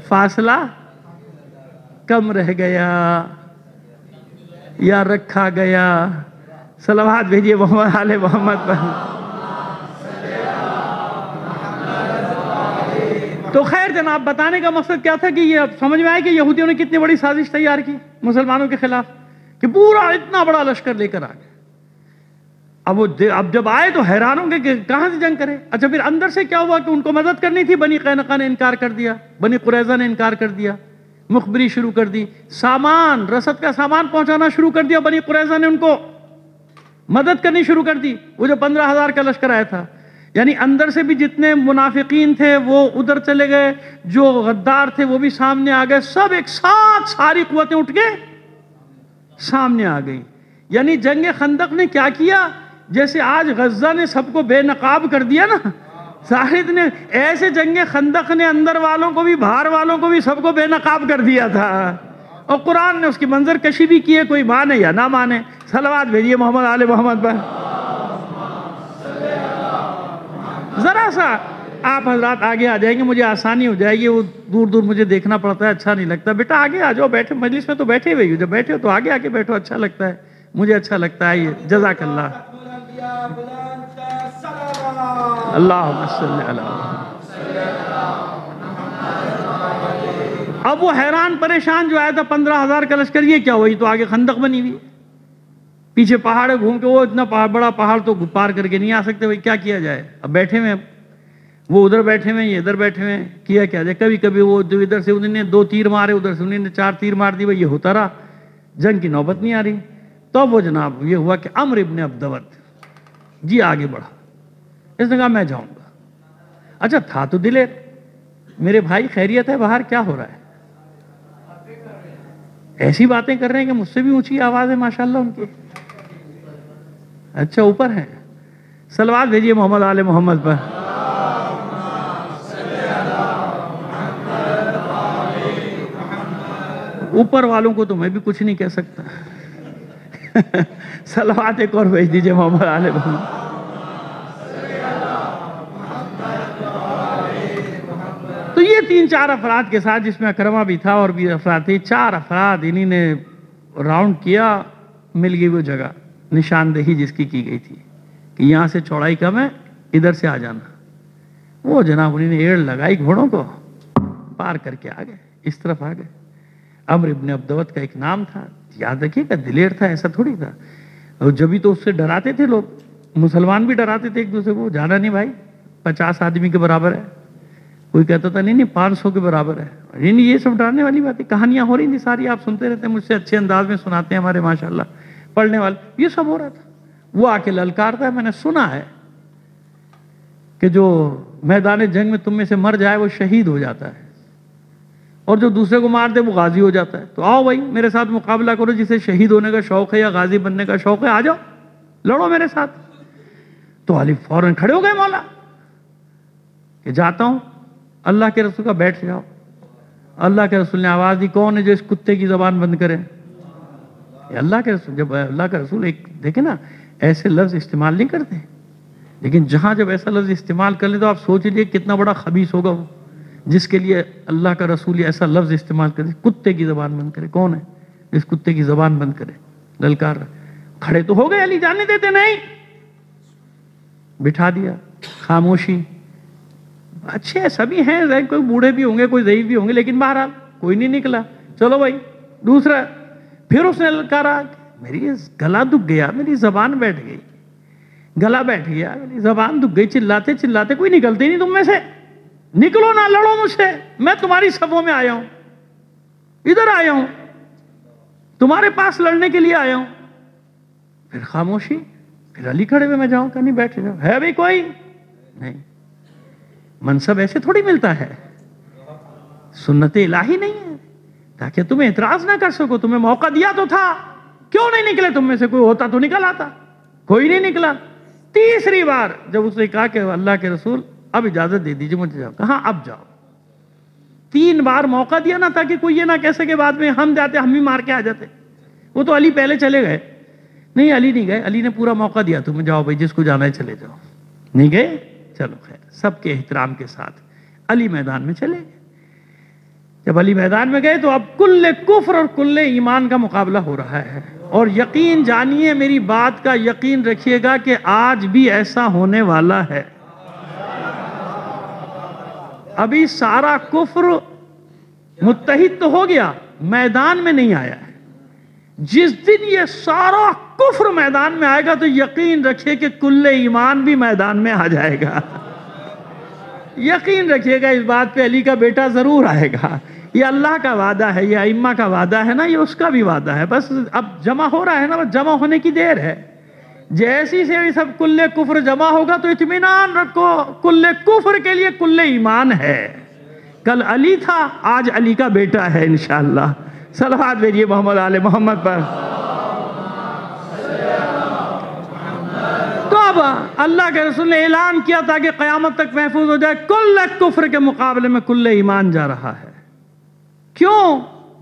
فاصلہ کم رہ گیا یا رکھا گیا۔ صلوات بھیجیے محمد آل محمد پر۔ تو خیر جناب، بتانے کا مقصد کیا تھا کہ یہ اب سمجھ میں آئے کہ یہودیوں نے کتنی بڑی سازش تیار کی مسلمانوں کے خلاف، کہ پورا اتنا بڑا لشکر لے کر آ گئے۔ اب جب آئے تو حیران ہوں گے کہ کہاں سے جنگ کرے۔ اچھا پھر اندر سے کیا ہوا کہ ان کو مدد کرنی تھی، بنی قینقاع نے انکار کر دیا، بنی قریظہ نے انکار کر دیا، مخبری شروع کر دی، سامان رسد کا سامان پہنچانا شروع کر دیا، بنی قریظہ نے ان کو مدد کرنی شروع کر دی۔ وہ جو 15,000 کا لشکر آیا تھا، یعنی اندر سے بھی جتنے منافقین تھے وہ ادھر چلے گئے، جو غدار تھے وہ بھی سامنے آ گئے، سب ایک ساتھ ساری قوتیں اٹھ کے سامنے آ گئی۔ یعنی جنگ خندق نے کیا کیا؟ جیسے آج غزہ نے سب کو بے نقاب کر دیا نا، ساحد نے، ایسے جنگ خندق نے اندر والوں کو بھی باہر والوں کو بھی سب کو بے نقاب کر دیا تھا، اور قرآن نے اس کی منظر کشی بھی کی ہے، کوئی مانے یا نہ مانے۔ صلوات بھیجیے محمد آل محمد پر۔ ذرا سا آپ حضرات آگے آ جائیں گے، مجھے آسانی ہو جائے گی، وہ دور دور مجھے دیکھنا پڑتا ہے، اچھا نہیں لگتا۔ بیٹا آگے آ جاؤ، بیٹھے مجلس میں تو بیٹھے ہوئے ہو، جب بیٹھے ہو تو آگے آ کے بیٹھو، اچھا لگتا ہے، مجھے اچھا لگتا ہے۔ یہ جزاک اللہ، اللہم صلی علی اب وہ حیران پریشان جو آیا تھا 15,000 کا لشکر، یہ کیا ہوئی؟ تو آگے خندق بنی ہوئی، پیچھے پہاڑ ہے، گھوم کے وہ اتنا بڑا پہاڑ تو پار کر کے نہیں آ سکتے، بھائی کیا کیا جائے؟ اب بیٹھے ہوئے، وہ ادھر بیٹھے ہوئے، یہ ادھر بیٹھے ہوئے، کیا جائے؟ کبھی کبھی وہ ادھر سے انہوں نے 2 تیر مارے، ادھر سے انہوں نے 4 تیر مار دی، بھائی یہ ہوتا رہا، جنگ کی نوبت نہیں آ رہی۔ تو وہ جناب یہ ہوا کہ عمرو ابن عبدود جی آگے بڑھا، اس نے کہا میں جاؤں گا۔ اچھا تھا تو دلیر، میرے بھائی خیریت ہے باہر، کیا ہو رہا ہے؟ ایسی باتیں کر رہے ہیں کہ مجھ سے بھی اونچی آواز ہے ماشاءاللہ ان کی۔ اچھا اوپر ہیں، صلوات بھیجیے محمد آل محمد پر۔ اوپر والوں کو تو میں بھی کچھ نہیں کہہ سکتا۔ صلوات ایک اور بھیج دیجیے محمد آل محمد۔ تو یہ 3-4 افراد کے ساتھ، جس میں اکرمہ بھی تھا اور بھی افراد تھے، 4 افراد انہی نے راؤنڈ کیا، مل گئی وہ جگہ نشاندہی جس کی گئی تھی کہ یہاں سے چوڑائی کم ہے، ادھر سے آ جانا۔ وہ جناب انہوں نے ایڑ لگائی گھوڑوں کو، پار کر کے آ گئے، اس طرف آ گئے۔ عمرو ابن عبدود کا ایک نام تھا، یاد رکھیے گا، دلیر تھا، ایسا تھوڑی تھا۔ اور جبھی تو اس سے ڈراتے تھے لوگ، مسلمان بھی ڈراتے تھے ایک دوسرے کو، جانا نہیں بھائی، 50 آدمی کے برابر ہے، کوئی کہتا تھا نہیں 500 کے برابر ہے۔ یہ سب ڈرانے والی باتیں، کہانیاں ہو رہی تھی ساری، آپ سنتے رہتے ہیں، مجھ سے اچھے انداز میں سناتے ہیں ہمارے ماشاءاللہ پڑھنے والے، یہ سب ہو رہا تھا۔ وہ آ کے للکارتا ہے، میں نے سنا ہے کہ جو میدان جنگ میں تم میں سے مر جائے وہ شہید ہو جاتا ہے، اور جو دوسرے کو مار دے وہ غازی ہو جاتا ہے۔ تو آؤ بھائی میرے ساتھ مقابلہ کرو، جسے شہید ہونے کا شوق ہے یا غازی بننے کا شوق ہے، آ جاؤ لڑو میرے ساتھ۔ تو علی فوراً کھڑے ہو گئے مولا کہ جاتا ہوں۔ اللہ کے رسول کا بیٹھ جاؤ۔ اللہ کے رسول نے آواز دی، کون ہے جو اس کتے کی زبان بند کرے؟ اللہ کے رسول۔ جب اللہ کا رسول ایک دیکھیں نا، ایسے لفظ استعمال نہیں کرتے، لیکن جہاں جب ایسا لفظ استعمال کر لیں تو آپ سوچ لیجیے کتنا بڑا خبیث ہوگا وہ، جس کے لیے اللہ کا رسول ایسا لفظ استعمال کرے، کتے کی زبان بند کرے۔ کون ہے اس کتے کی زبان بند کرے؟ للکار کھڑے تو ہو گئے، علی جانے دیتے نہیں، بٹھا دیا، خاموشی۔ اچھے سبھی ہیں، کوئی بوڑھے بھی ہوں گے، کوئی ضعیف بھی ہوں گے، لیکن بہرحال کوئی نہیں نکلا۔ چلو بھائی دوسرا۔ پھر اس نے للکارا، میری گلا دکھ گیا، میری زبان بیٹھ گئی، گلا بیٹھ گیا، میری زبان دکھ گئی، چلاتے چلاتے کوئی نکلتے نہیں تم میں سے، نکلو نہ لڑو مجھ سے، میں تمہاری صفوں میں آیا ہوں، ادھر آیا ہوں، تمہارے پاس لڑنے کے لیے آیا ہوں۔ پھر خاموشی۔ پھر علی کھڑے ہوئے، میں جاؤں کہ نہیں بیٹھ جاؤ، ہے بھی کوئی نہیں؟ منصب ایسے تھوڑی ملتا ہے، سنت الہی نہیں ہے، تاکہ تمہیں اعتراض نہ کر سکو۔ تمہیں موقع دیا تو تھا، کیوں نہیں نکلے تم میں سے؟ کوئی ہوتا تو نکل آتا، کوئی نہیں نکلا۔ تیسری بار جب اس نے کہا کہ اللہ کے رسول اب اجازت دے دیجیے مجھے جاؤ، کہاں اب جاؤ۔ 3 بار موقع دیا نا، تاکہ کوئی یہ نہ کہہ سکے بعد میں ہم جاتے ہم بھی مار کے آ جاتے۔ وہ تو علی پہلے چلے گئے، نہیں علی نہیں گئے، علی نے پورا موقع دیا تمہیں، جاؤ بھائی جس کو جانا ہے چلے جاؤ۔ نہیں گئے، چلو خیر، سب کے احترام کے ساتھ علی میدان میں چلے گئے۔ جب علی میدان میں گئے تو اب کل کفر اور کل ایمان کا مقابلہ ہو رہا ہے، اور یقین جانیے، میری بات کا یقین رکھیے گا کہ آج بھی ایسا ہونے والا ہے۔ ابھی سارا کفر متحد تو ہو گیا، میدان میں نہیں آیا ہے۔ جس دن یہ سارا کفر میدان میں آئے گا تو یقین رکھیے کہ کل ایمان بھی میدان میں آ جائے گا۔ یقین رکھیے گا اس بات پہ، علی کا بیٹا ضرور آئے گا۔ یہ اللہ کا وعدہ ہے، یہ ائمہ کا وعدہ ہے نا، یہ اس کا بھی وعدہ ہے۔ بس اب جمع ہو رہا ہے نا، بس جمع ہونے کی دیر ہے۔ جیسی سے یہ سب کل کفر جمع ہوگا تو اطمینان رکھو، کل کفر کے لیے کل ایمان ہے۔ کل علی تھا، آج علی کا بیٹا ہے انشاءاللہ۔ صلوات بھیجیے محمد آل محمد پر۔ تو اب اللہ کے رسول نے اعلان کیا تاکہ قیامت تک محفوظ ہو جائے، کل کفر کے مقابلے میں کل ایمان جا رہا ہے۔ کیوں؟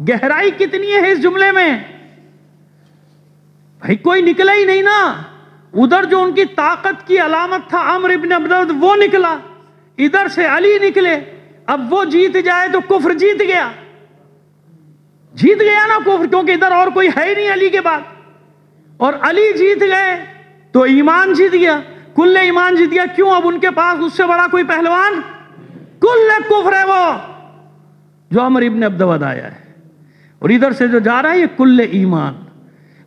گہرائی کتنی ہے اس جملے میں؟ بھائی کوئی نکلا ہی نہیں نا۔ ادھر جو ان کی طاقت کی علامت تھا عمرو ابن عبدود، وہ نکلا، ادھر سے علی نکلے۔ اب وہ جیت جائے تو کفر جیت گیا، جیت گیا نا کفر، کیونکہ ادھر اور کوئی ہے ہی نہیں علی کے بعد۔ اور علی جیت گئے تو ایمان جیت گیا، کل ایمان جیت گیا۔ کیوں؟ اب ان کے پاس اس سے بڑا کوئی پہلوان، کل کفر ہے وہ، جو عمر ابن عبدود آیا ہے، اور ادھر سے جو جا رہا ہے یہ کل ایمان۔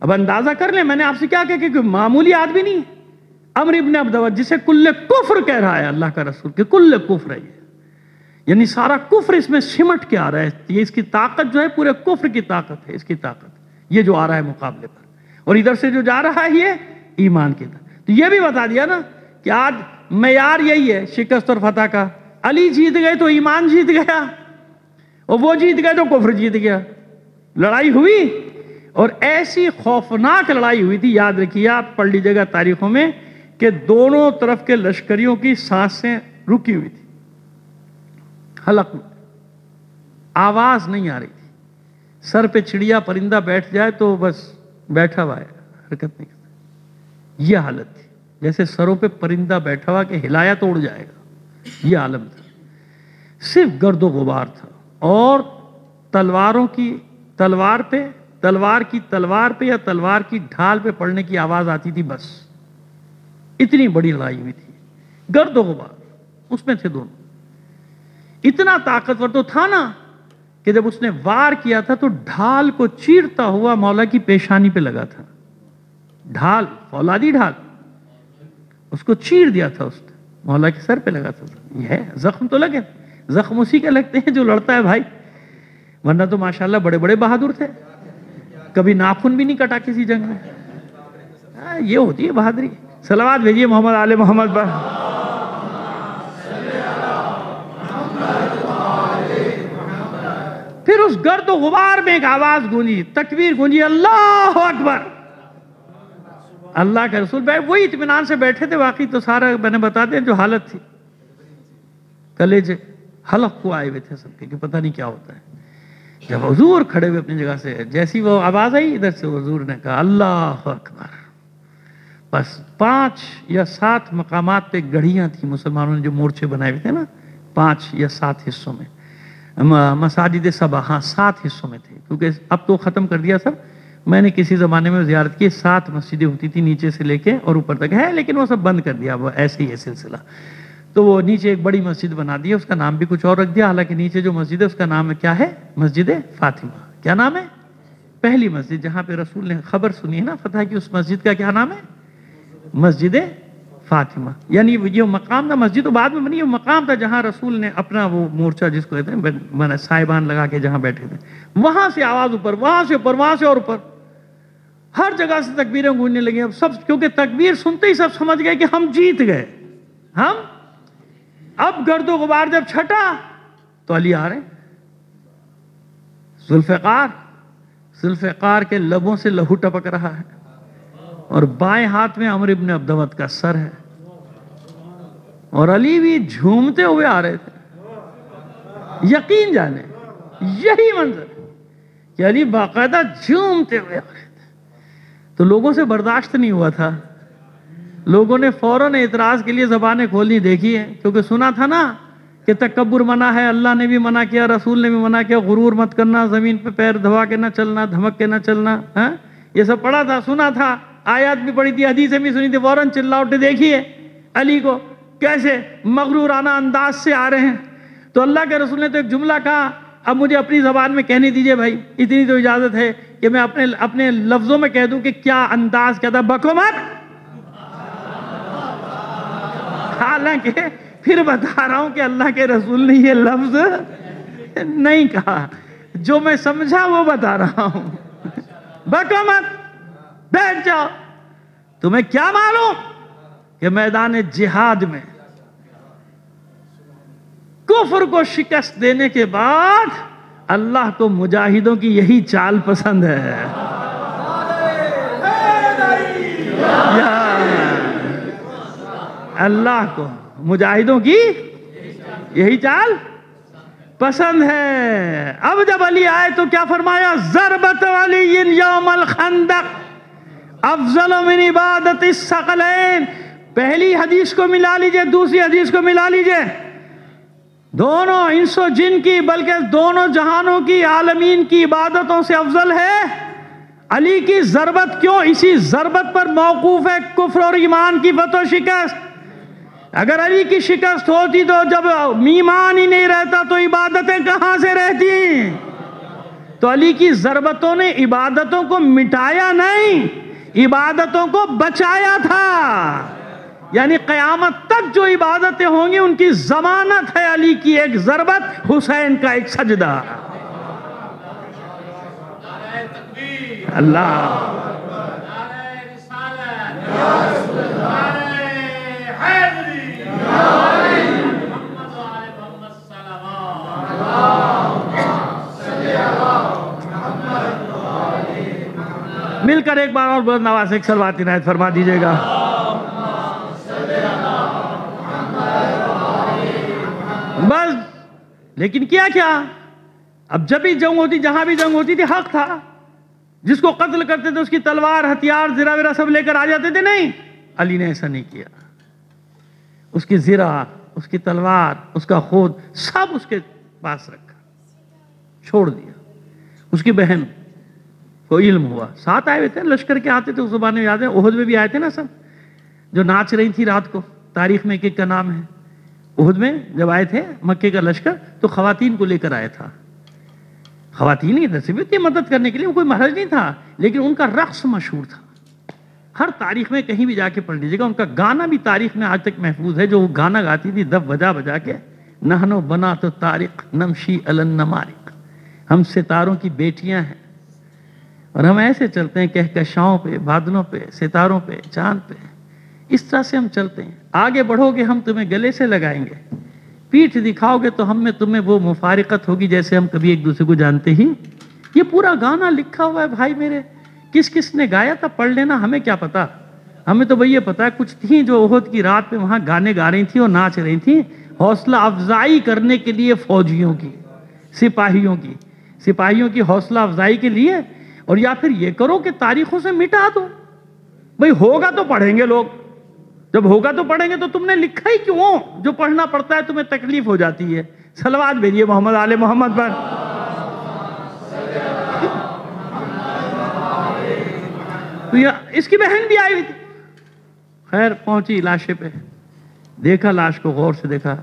اب اندازہ کر لیں، میں نے آپ سے کیا کہا کہ کوئی معمولی آدمی نہیں ہے، عمر ابن عبدود جسے کل کفر کہہ رہا ہے اللہ کا رسول، کہ کل کفر ہے یہ، یعنی سارا کفر اس میں سمٹ کے آ رہا ہے، یہ اس کی طاقت جو ہے پورے کفر کی طاقت ہے، اس کی طاقت یہ جو آ رہا ہے مقابلے پر، اور ادھر سے جو جا رہا ہے یہ ایمان کی طرف۔ تو یہ بھی بتا دیا نا کہ آج معیار یہی ہے شکست اور فتح کا، علی جیت گئے تو ایمان جیت گیا، اور وہ جیت گئے تو کفر جیت گیا، لڑائی ہوئی، اور ایسی خوفناک لڑائی ہوئی تھی، یاد رکھیے آپ، پڑھ لیجیے گا تاریخوں میں، کہ دونوں طرف کے لشکریوں کی سانسیں رکی ہوئی تھی، حلق میں آواز نہیں آ رہی تھی، سر پہ چڑیا پرندہ بیٹھ جائے تو بس بیٹھا ہوا ہے، حرکت نہیں کرتا، یہ حالت تھی، جیسے سروں پہ پرندہ بیٹھا ہوا کہ ہلایا تو اڑ جائے گا، یہ عالم تھا، صرف گرد و غبار تھا، اور تلواروں کی تلوار پہ یا تلوار کی ڈھال پہ پڑنے کی آواز آتی تھی، بس اتنی بڑی لڑائی ہوئی تھی، گرد و غبار اس میں تھے دونوں، اتنا طاقتور تو تھا نا کہ جب اس نے وار کیا تھا تو ڈھال کو چیرتا ہوا مولا کی پیشانی پہ لگا تھا، ڈھال فولادی ڈھال اس کو چیر دیا تھا، اس نے مولا کے سر پہ لگا تھا، یہ ہے زخم تو لگے، زخم اسی کے لگتے ہیں جو لڑتا ہے بھائی، ورنہ تو ماشاءاللہ بڑے بڑے بہادر تھے، کبھی ناخن بھی نہیں کٹا کسی جنگ میں، یہ ہوتی ہے بہادری۔ صلوات بھیجیے محمد آل محمد پر۔ پھر اس گرد و غبار میں ایک آواز گونجی، تکبیر گونجی، اللہ اکبر، اللہ کے رسول وہی اطمینان سے بیٹھے تھے، واقعی تو سارا میں نے بتا دیا جو حالت تھی، کلیجے حلق کو آئے ہوئے تھے سب کے کہ پتہ نہیں کیا ہوتا ہے۔ جب حضور کھڑے ہوئے اپنی جگہ سے، جیسی وہ آواز آئی ادھر سے، حضور نے کہا اللہ اکبر، بس 5 یا 7 مقامات پہ گڑھیاں تھیں مسلمانوں نے جو مورچے بنائے ہوئے تھے نا، 5 یا 7 حصوں میں، مساجد سبا، ہاں 7 حصوں میں تھے، کیونکہ اب تو ختم کر دیا سب، میں نے کسی زمانے میں زیارت کی، 7 مسجدیں ہوتی تھی نیچے سے لے کے اور اوپر تک ہے، لیکن وہ سب بند کر دیا، وہ ایسے ہی ہے سلسلہ، تو وہ نیچے ایک بڑی مسجد بنا دی، اس کا نام بھی کچھ اور رکھ دیا، حالانکہ نیچے جو مسجد ہے اس کا نام کیا ہے؟ مسجد فاطمہ۔ کیا نام ہے؟ پہلی مسجد جہاں پہ رسول نے خبر سنی ہے نا فتح کی، اس مسجد کا کیا نام ہے؟ مسجد فاطمہ، یعنی یہ مقام تھا، مسجد تو بعد میں بنی، وہ مقام تھا جہاں رسول نے اپنا وہ مورچہ جس کو کہتے ہیں صاحبان لگا کے جہاں بیٹھے تھے، وہاں سے آواز اوپر، وہاں سے اوپر، وہاں سے اور اوپر، ہر جگہ سے تکبیریں گونجنے لگی، اب سب کیونکہ تکبیر سنتے ہی سب سمجھ گئے کہ ہم جیت گئے، ہم اب گرد و غبار جب چھٹا تو علی آ رہے، ذوالفقار کے لبوں سے لہو ٹپک رہا ہے، اور بائیں ہاتھ میں عمر ابن عبدود کا سر ہے، اور علی بھی جھومتے ہوئے آ رہے تھے، یقین جانے یہی منظر کہ علی باقاعدہ جھومتے ہوئے آ رہے تھے، تو لوگوں سے برداشت نہیں ہوا تھا، لوگوں نے فوراً اعتراض کے لیے زبانیں کھولنی دیکھی ہے، کیونکہ سنا تھا نا کہ تکبر منع ہے، اللہ نے بھی منع کیا، رسول نے بھی منع کیا، غرور مت کرنا، زمین پہ پیر دبا کے نہ چلنا، دھمک کے نہ چلنا، یہ سب پڑھا تھا، سنا تھا، آیات بھی پڑھی تھی، حدیثیں بھی سنی تھی، فوراً چلا اٹھے، دیکھیے علی کو کیسے مغرورانہ انداز سے آ رہے ہیں، تو اللہ کے رسول نے تو ایک جملہ کہا، اب مجھے اپنی زبان میں کہنے دیجئے بھائی، اتنی تو اجازت ہے کہ میں اپنے لفظوں میں کہہ دوں کہ کیا انداز کیا تھا، بکو مت، حالانکہ پھر بتا رہا ہوں کہ اللہ کے رسول نے یہ لفظ نہیں کہا، جو میں سمجھا وہ بتا رہا ہوں، بکو مت، بیٹھ جاؤ، تمہیں کیا معلوم کہ میدان جہاد میں کفر کو شکست دینے کے بعد اللہ کو مجاہدوں کی یہی چال پسند ہے، اللہ کو مجاہدوں کی یہی چال پسند ہے۔ اب جب علی آئے تو کیا فرمایا؟ ضربت علی یوم الخندق افضل من عبادت الثقلین، پہلی حدیث کو ملا لیجئے، دوسری حدیث کو ملا لیجئے، دونوں انس و جن کی بلکہ دونوں جہانوں کی عالمین کی عبادتوں سے افضل ہے۔ علی کی ضربت کیوں؟ اسی ضربت پر موقوف ہے کفر اور ایمان کی فتح و شکست۔ اگر علی کی شکست ہوتی تو جب ایمان ہی نہیں رہتا تو عبادتیں کہاں سے رہتی؟ تو علی کی ضربتوں نے عبادتوں کو مٹایا نہیں، عبادتوں کو بچایا تھا. یعنی قیامت تک جو عبادتیں ہوں گی ان کی ضمانت ہے علی کی ایک ضربت، حسین کا ایک سجدہ. اللہ مل کر ایک بار اور بلند آواز سے ایک صلوات عنایت فرما دیجئے گا. بس لیکن کیا اب جب بھی جنگ ہوتی، جہاں بھی جنگ ہوتی تھی، حق تھا. جس کو قتل کرتے تھے اس کی تلوار، ہتھیار، زرہ ورہ سب لے کر آ جاتے تھے. نہیں، علی نے ایسا نہیں کیا. اس کی زرہ، اس کی تلوار، اس کا خود سب اس کے پاس رکھا، چھوڑ دیا. اس کی بہن کو علم ہوا، ساتھ آئے ہوئے تھے، لشکر کے آتے تھے اس زمانے میں. یاد ہے احد میں بھی آئے تھے نا سب، جو ناچ رہی تھی رات کو، تاریخ میں ایک کا نام ہے. احد میں جب آئے تھے مکے کا لشکر تو خواتین کو لے کر آیا تھا. خواتین ہی نصیب تھی مدد کرنے کے لیے، وہ کوئی محرج نہیں تھا، لیکن ان کا رقص مشہور تھا. ہر تاریخ میں کہیں بھی جا کے پڑھ لیجیے گا، ان کا گانا بھی تاریخ میں آج تک محفوظ ہے. جو وہ گانا گاتی تھی دف بجا بجا کے، نہنو بنا تو طارق نمشی الن نمارق، ہم ستاروں کی بیٹیاں ہیں اور ہم ایسے چلتے ہیں کہکشاؤں پہ، بادلوں پہ، ستاروں پہ، چاند پہ. اس طرح سے ہم چلتے ہیں. آگے بڑھو گے ہم تمہیں گلے سے لگائیں گے، پیٹھ دکھاؤ گے تو ہم میں تمہیں وہ مفارقت ہوگی جیسے ہم کبھی ایک دوسرے کو جانتے ہی. یہ پورا گانا لکھا ہوا ہے بھائی میرے. کس نے گایا تھا پڑھ لینا، ہمیں کیا پتا. ہمیں تو بھئی یہ پتا ہے کچھ تھیں جو احد کی رات پہ وہاں گانے گا رہی تھیں اور ناچ رہی تھیں، حوصلہ افزائی کرنے کے لیے فوجیوں کی، سپاہیوں کی حوصلہ افزائی کے لیے. اور یا پھر یہ کرو کہ تاریخوں سے مٹا دو. بھئی ہوگا تو پڑھیں گے لوگ، جب ہوگا تو پڑھیں گے. تو تم نے لکھا ہی کیوں؟ جو پڑھنا پڑتا ہے تمہیں تکلیف ہو جاتی ہے. صلوات بھیجیے محمد آل محمد پر. تو اس کی بہن بھی آئی ہوئی تھی. خیر پہنچی لاشے پہ، دیکھا لاش کو، غور سے دیکھا،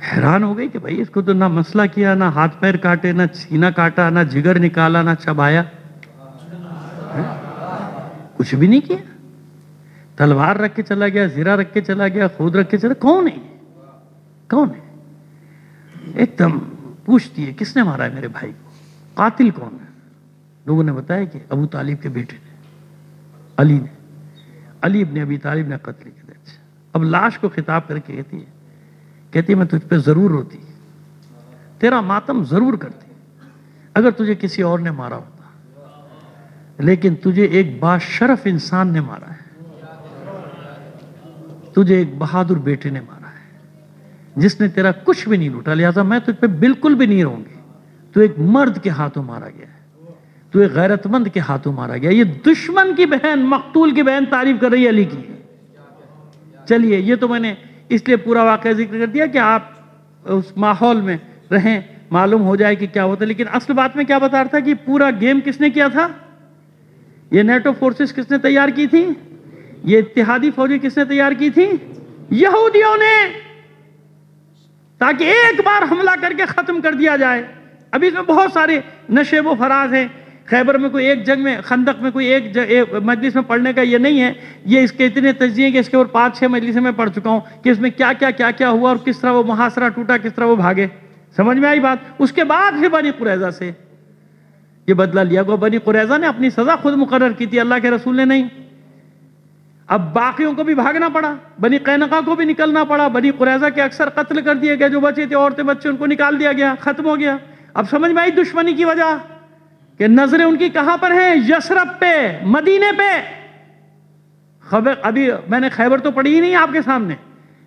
حیران ہو گئی کہ بھائی اس کو تو نہ مسئلہ کیا، نہ ہاتھ پیر کاٹے، نہ سینہ کاٹا، نہ جگر نکالا، نہ چبایا، کچھ بھی نہیں کیا. تلوار رکھ کے چلا گیا، زرہ رکھ کے چلا گیا، خود رکھ کے چلا. کون ہے؟ ایک دم پوچھتی ہے کس نے مارا ہے میرے بھائی کو، قاتل کون ہے؟ لوگوں نے بتایا کہ ابو طالب کے بیٹے نے، علی ابن ابی طالب نے قتل کیا. اب لاش کو خطاب کر کے کہتی میں تجھ پہ ضرور روتی، تیرا ماتم ضرور کرتی اگر تجھے کسی اور نے مارا ہوتا، لیکن تجھے ایک باشرف انسان نے مارا ہے، تجھے ایک بہادر بیٹے نے مارا ہے جس نے تیرا کچھ بھی نہیں لوٹا، لہذا میں تجھ پہ بالکل بھی نہیں رہوں گی. تو ایک مرد کے ہاتھوں مارا گیا ہے، تو ایک غیرت مند کے ہاتھوں مارا گیا. یہ دشمن کی بہن، مقتول کی بہن تعریف کر رہی ہے علی کی. چلیے یہ تو میں نے اس لیے پورا واقعہ ذکر کر دیا کہ آپ اس ماحول میں رہیں، معلوم ہو جائے کہ کیا ہوتا ہے. لیکن اصل بات میں کیا بتا رہا تھا کہ پورا گیم کس نے کیا تھا؟ یہ نیٹو فورسز کس نے تیار کی تھی؟ یہ اتحادی فوجیں کس نے تیار کی تھی؟ یہودیوں نے، تاکہ ایک بار حملہ کر کے ختم کر دیا جائے. ابھی اس میں بہت سارے نشیب و فراز ہیں. خیبر میں کوئی ایک جنگ میں، خندق میں کوئی ایک مجلس میں پڑھنے کا یہ نہیں ہے. یہ اس کے اتنے تجزیے کہ اس کے اوپر 5-6 مجلسیں میں پڑھ چکا ہوں کہ اس میں کیا ہوا اور کس طرح وہ محاصرہ ٹوٹا، کس طرح وہ بھاگے. سمجھ میں آئی بات؟ اس کے بعد پھر بنی قریظہ سے یہ بدلہ لیا گیا. بنی قریظہ نے اپنی سزا خود مقرر کی تھی، اللہ کے رسول نے نہیں. اب باقیوں کو بھی بھاگنا پڑا، بنی قینقاع کو بھی نکلنا پڑا. بنی قریظہ کے اکثر قتل کر دیے گئے، جو بچے تھے عورتیں بچے ان کو نکال دیا گیا، ختم ہو گیا. اب سمجھ میں آئی دشمنی کی وجہ کہ نظریں ان کی کہاں پر ہیں؟ یثرب پہ، مدینے پہ. خبر ابھی میں نے خیبر تو پڑھی ہی نہیں آپ کے سامنے،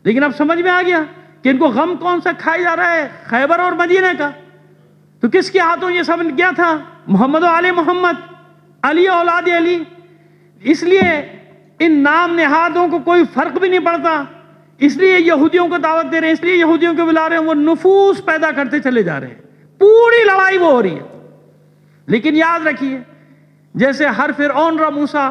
لیکن اب سمجھ میں آ گیا کہ ان کو غم کون سا کھائی جا رہا ہے، خیبر اور مدینے کا. تو کس کے ہاتھوں یہ سب کیا تھا؟ محمد و آل محمد، علی اولاد علی. اس لیے ان نام نہادوں کو کوئی فرق بھی نہیں پڑتا. اس لیے یہودیوں کو دعوت دے رہے ہیں، اس لیے یہودیوں کو بلا رہے ہیں. وہ نفوس پیدا کرتے چلے جا رہے ہیں، پوری لڑائی وہ ہو رہی ہے. لیکن یاد رکھیے، جیسے ہر فرعون را موسیٰ،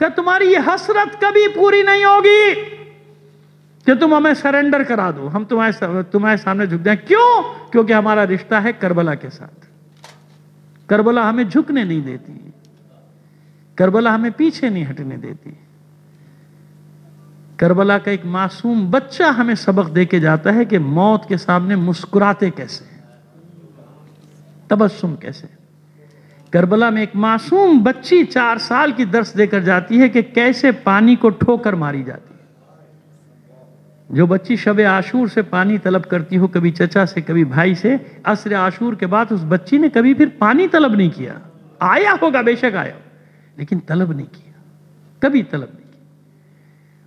کہ تمہاری یہ حسرت کبھی پوری نہیں ہوگی کہ تم ہمیں سرنڈر کرا دو، ہم تمہارے سامنے جھک جائیں۔ کیوں؟ کیونکہ ہمارا رشتہ ہے کربلا کے ساتھ۔ کربلا ہمیں جھکنے نہیں دیتی، کربلا ہمیں پیچھے نہیں ہٹنے دیتی۔ کربلا کا ایک معصوم بچہ ہمیں سبق دے کے جاتا ہے کہ موت کے سامنے مسکراتے کیسے، تبسم کیسے۔ کربلا میں ایک معصوم بچی 4 سال کی درس دے کر جاتی ہے کہ کیسے پانی کو ٹھوکر ماری جاتی ہے۔ جو بچی شب عاشور سے پانی طلب کرتی ہو، کبھی چچا سے کبھی بھائی سے، عصر عاشور کے بعد اس بچی نے کبھی پھر پانی طلب نہیں کیا۔ آیا ہوگا، بے شک آیا، لیکن طلب نہیں کیا، کبھی طلب نہیں کیا۔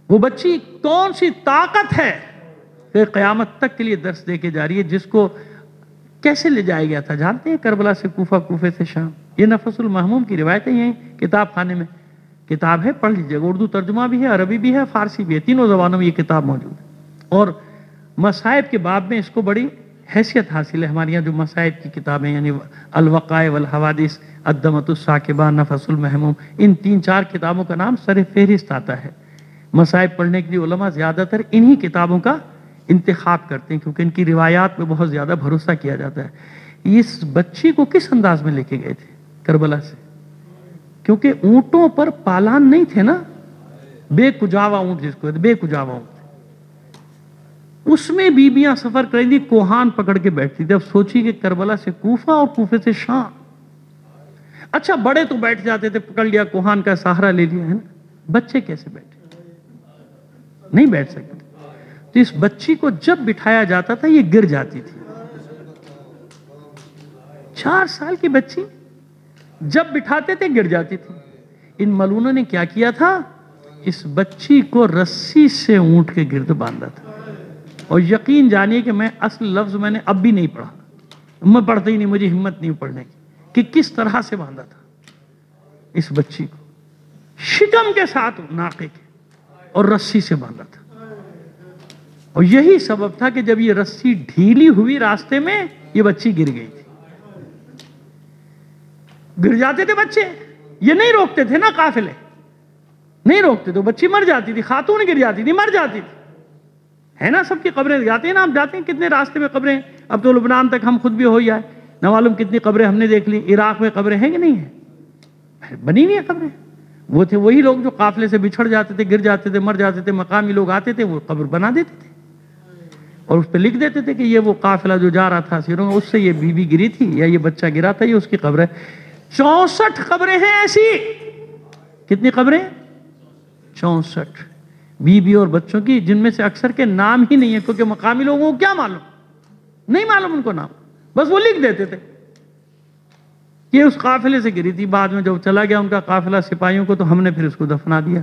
وہ بچی کون سی طاقت ہے کہ قیامت تک کے لیے درس دے کے جا رہی ہے، جس کو کیسے لے جایا گیا تھا جانتے ہیں؟ کربلا سے کوفہ، کوفے سے شام۔ یہ نفس المحموم کی روایت ہے، یہیں کتاب خانے میں کتاب ہے، پڑھ لیجئے گا۔ اردو ترجمہ بھی ہے، عربی بھی ہے، فارسی بھی ہے، تینوں زبانوں میں یہ کتاب موجود ہے۔ اور مصائب کے باب میں اس کو بڑی حیثیت حاصل ہے۔ ہمارے یہاں جو مصائب کی کتابیں، یعنی الوقائع والحوادث، الدمۃ الثاقبہ، نفس المحموم، ان 3-4 کتابوں کا نام سر فہرست آتا ہے۔ مصائب پڑھنے کے لیے علماء زیادہ تر انہی کتابوں کا انتخاب کرتے ہیں، کیونکہ ان کی روایات میں بہت زیادہ بھروسہ کیا جاتا ہے۔ اس بچی کو کس انداز میں لے کے گئے تھے کربلا سے؟ کیونکہ اونٹوں پر پالان نہیں تھے نا، بے کجاوا اونٹ جس کو کہتے ہیں، بے کجاوا اونٹ، اس میں بیبیاں سفر کریں تھی، کوہان پکڑ کے بیٹھتی تھی۔ اب سوچی کہ کربلا سے کوفہ اور کوفے سے شام۔ اچھا بڑے تو بیٹھ جاتے تھے، پکڑ لیا، کوہان کا سہارا لے لیا، ہے نا؟ بچے کیسے بیٹھے؟ نہیں بیٹھ سکتے۔ تو اس بچی کو جب بٹھایا جاتا تھا یہ گر جاتی تھی۔ 4 سال کی بچی جب بٹھاتے تھے گر جاتی تھی۔ ان ملونوں نے کیا کیا تھا؟ اس بچی کو رسی سے اونٹ کے گرد باندھا تھا۔ اور یقین جانیے کہ میں اصل لفظ میں نے اب بھی نہیں پڑھا، میں پڑھتا ہی نہیں، مجھے ہمت نہیں پڑھنے کی، کہ کس طرح سے باندھا تھا اس بچی کو، شکم کے ساتھ ناقے کے، اور رسی سے باندھا تھا۔ اور یہی سبب تھا کہ جب یہ رسی ڈھیلی ہوئی راستے میں، یہ بچی گر گئی تھی۔ گر جاتے تھے بچے، یہ نہیں روکتے تھے نا، قافلے نہیں روکتے تو بچی مر جاتی تھی، خاتون گر جاتی تھی، مر جاتی تھی، ہے نا؟ سب کی قبریں جاتے ہیں نا، آپ جاتے ہیں کتنے راستے میں قبریں، اب تو لبنان تک ہم خود بھی ہو جائے، نہ معلوم کتنی قبریں ہم نے دیکھ لی۔ عراق میں قبریں ہیں کہ نہیں ہیں؟ بنی ہوئی ہیں قبریں۔ وہ تھے وہی لوگ جو قافلے سے بچھڑ جاتے تھے، گر جاتے تھے، مر جاتے تھے، مقامی لوگ آتے تھے، وہ قبر بنا دیتے تھے اور اس پہ لکھ دیتے تھے کہ یہ وہ قافلہ جو جا رہا تھا سیروں میں، اس سے یہ بیوی گری تھی یا یہ بچہ گرا تھا، یہ اس کی قبر ہے۔ 64 قبریں ہیں ایسی۔ کتنی قبریں؟ 64 بیوی اور بچوں کی، جن میں سے اکثر کے نام ہی نہیں ہے، کیونکہ مقامی لوگوں کو کیا معلوم، نہیں معلوم ان کو نام، بس وہ لکھ دیتے تھے یہ اس قافلے سے گری تھی۔ بعد میں جب چلا گیا ان کا قافلہ سپاہیوں کو، تو ہم نے پھر اس کو دفنا دیا۔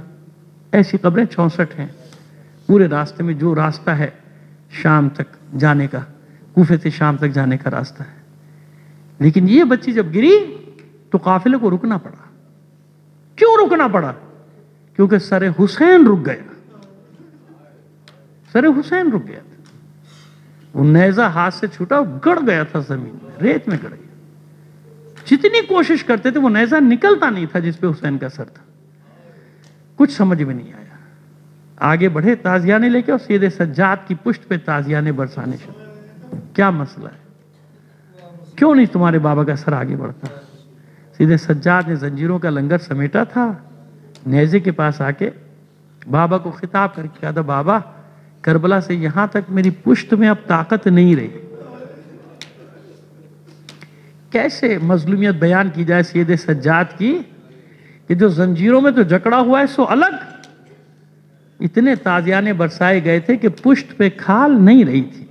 ایسی قبریں 64 ہیں پورے راستے میں، جو راستہ ہے شام تک جانے کا، کوفے سے شام تک جانے کا راستہ ہے۔ لیکن یہ بچی جب گری تو قافلے کو رکنا پڑا۔ کیوں رکنا پڑا؟ کیونکہ سر حسین رک گیا، سر حسین رک گیا تھا۔ وہ نیزہ ہاتھ سے چھوٹا، گڑ گیا تھا زمین میں، ریت میں گڑ گیا۔ جتنی کوشش کرتے تھے وہ نیزہ نکلتا نہیں تھا جس پہ حسین کا سر تھا۔ کچھ سمجھ میں نہیں آیا۔ آگے بڑھے تازیانے لے کے، اور سید سجاد کی پشت پہ تازیانے برسانے شروع۔ کیا مسئلہ ہے؟ کیوں نہیں تمہارے بابا کا سر آگے بڑھتا؟ سید سجاد نے زنجیروں کا لنگر سمیٹا تھا، نیزے کے پاس آ کے بابا کو خطاب کر کے کہا تھا، بابا کربلا سے یہاں تک میری پشت میں اب طاقت نہیں رہی۔ کیسے مظلومیت بیان کی جائے سید سجاد کی، کہ جو زنجیروں میں تو جکڑا ہوا ہے سو الگ، اتنے تازیانے برسائے گئے تھے کہ پشت پہ کھال نہیں رہی تھی،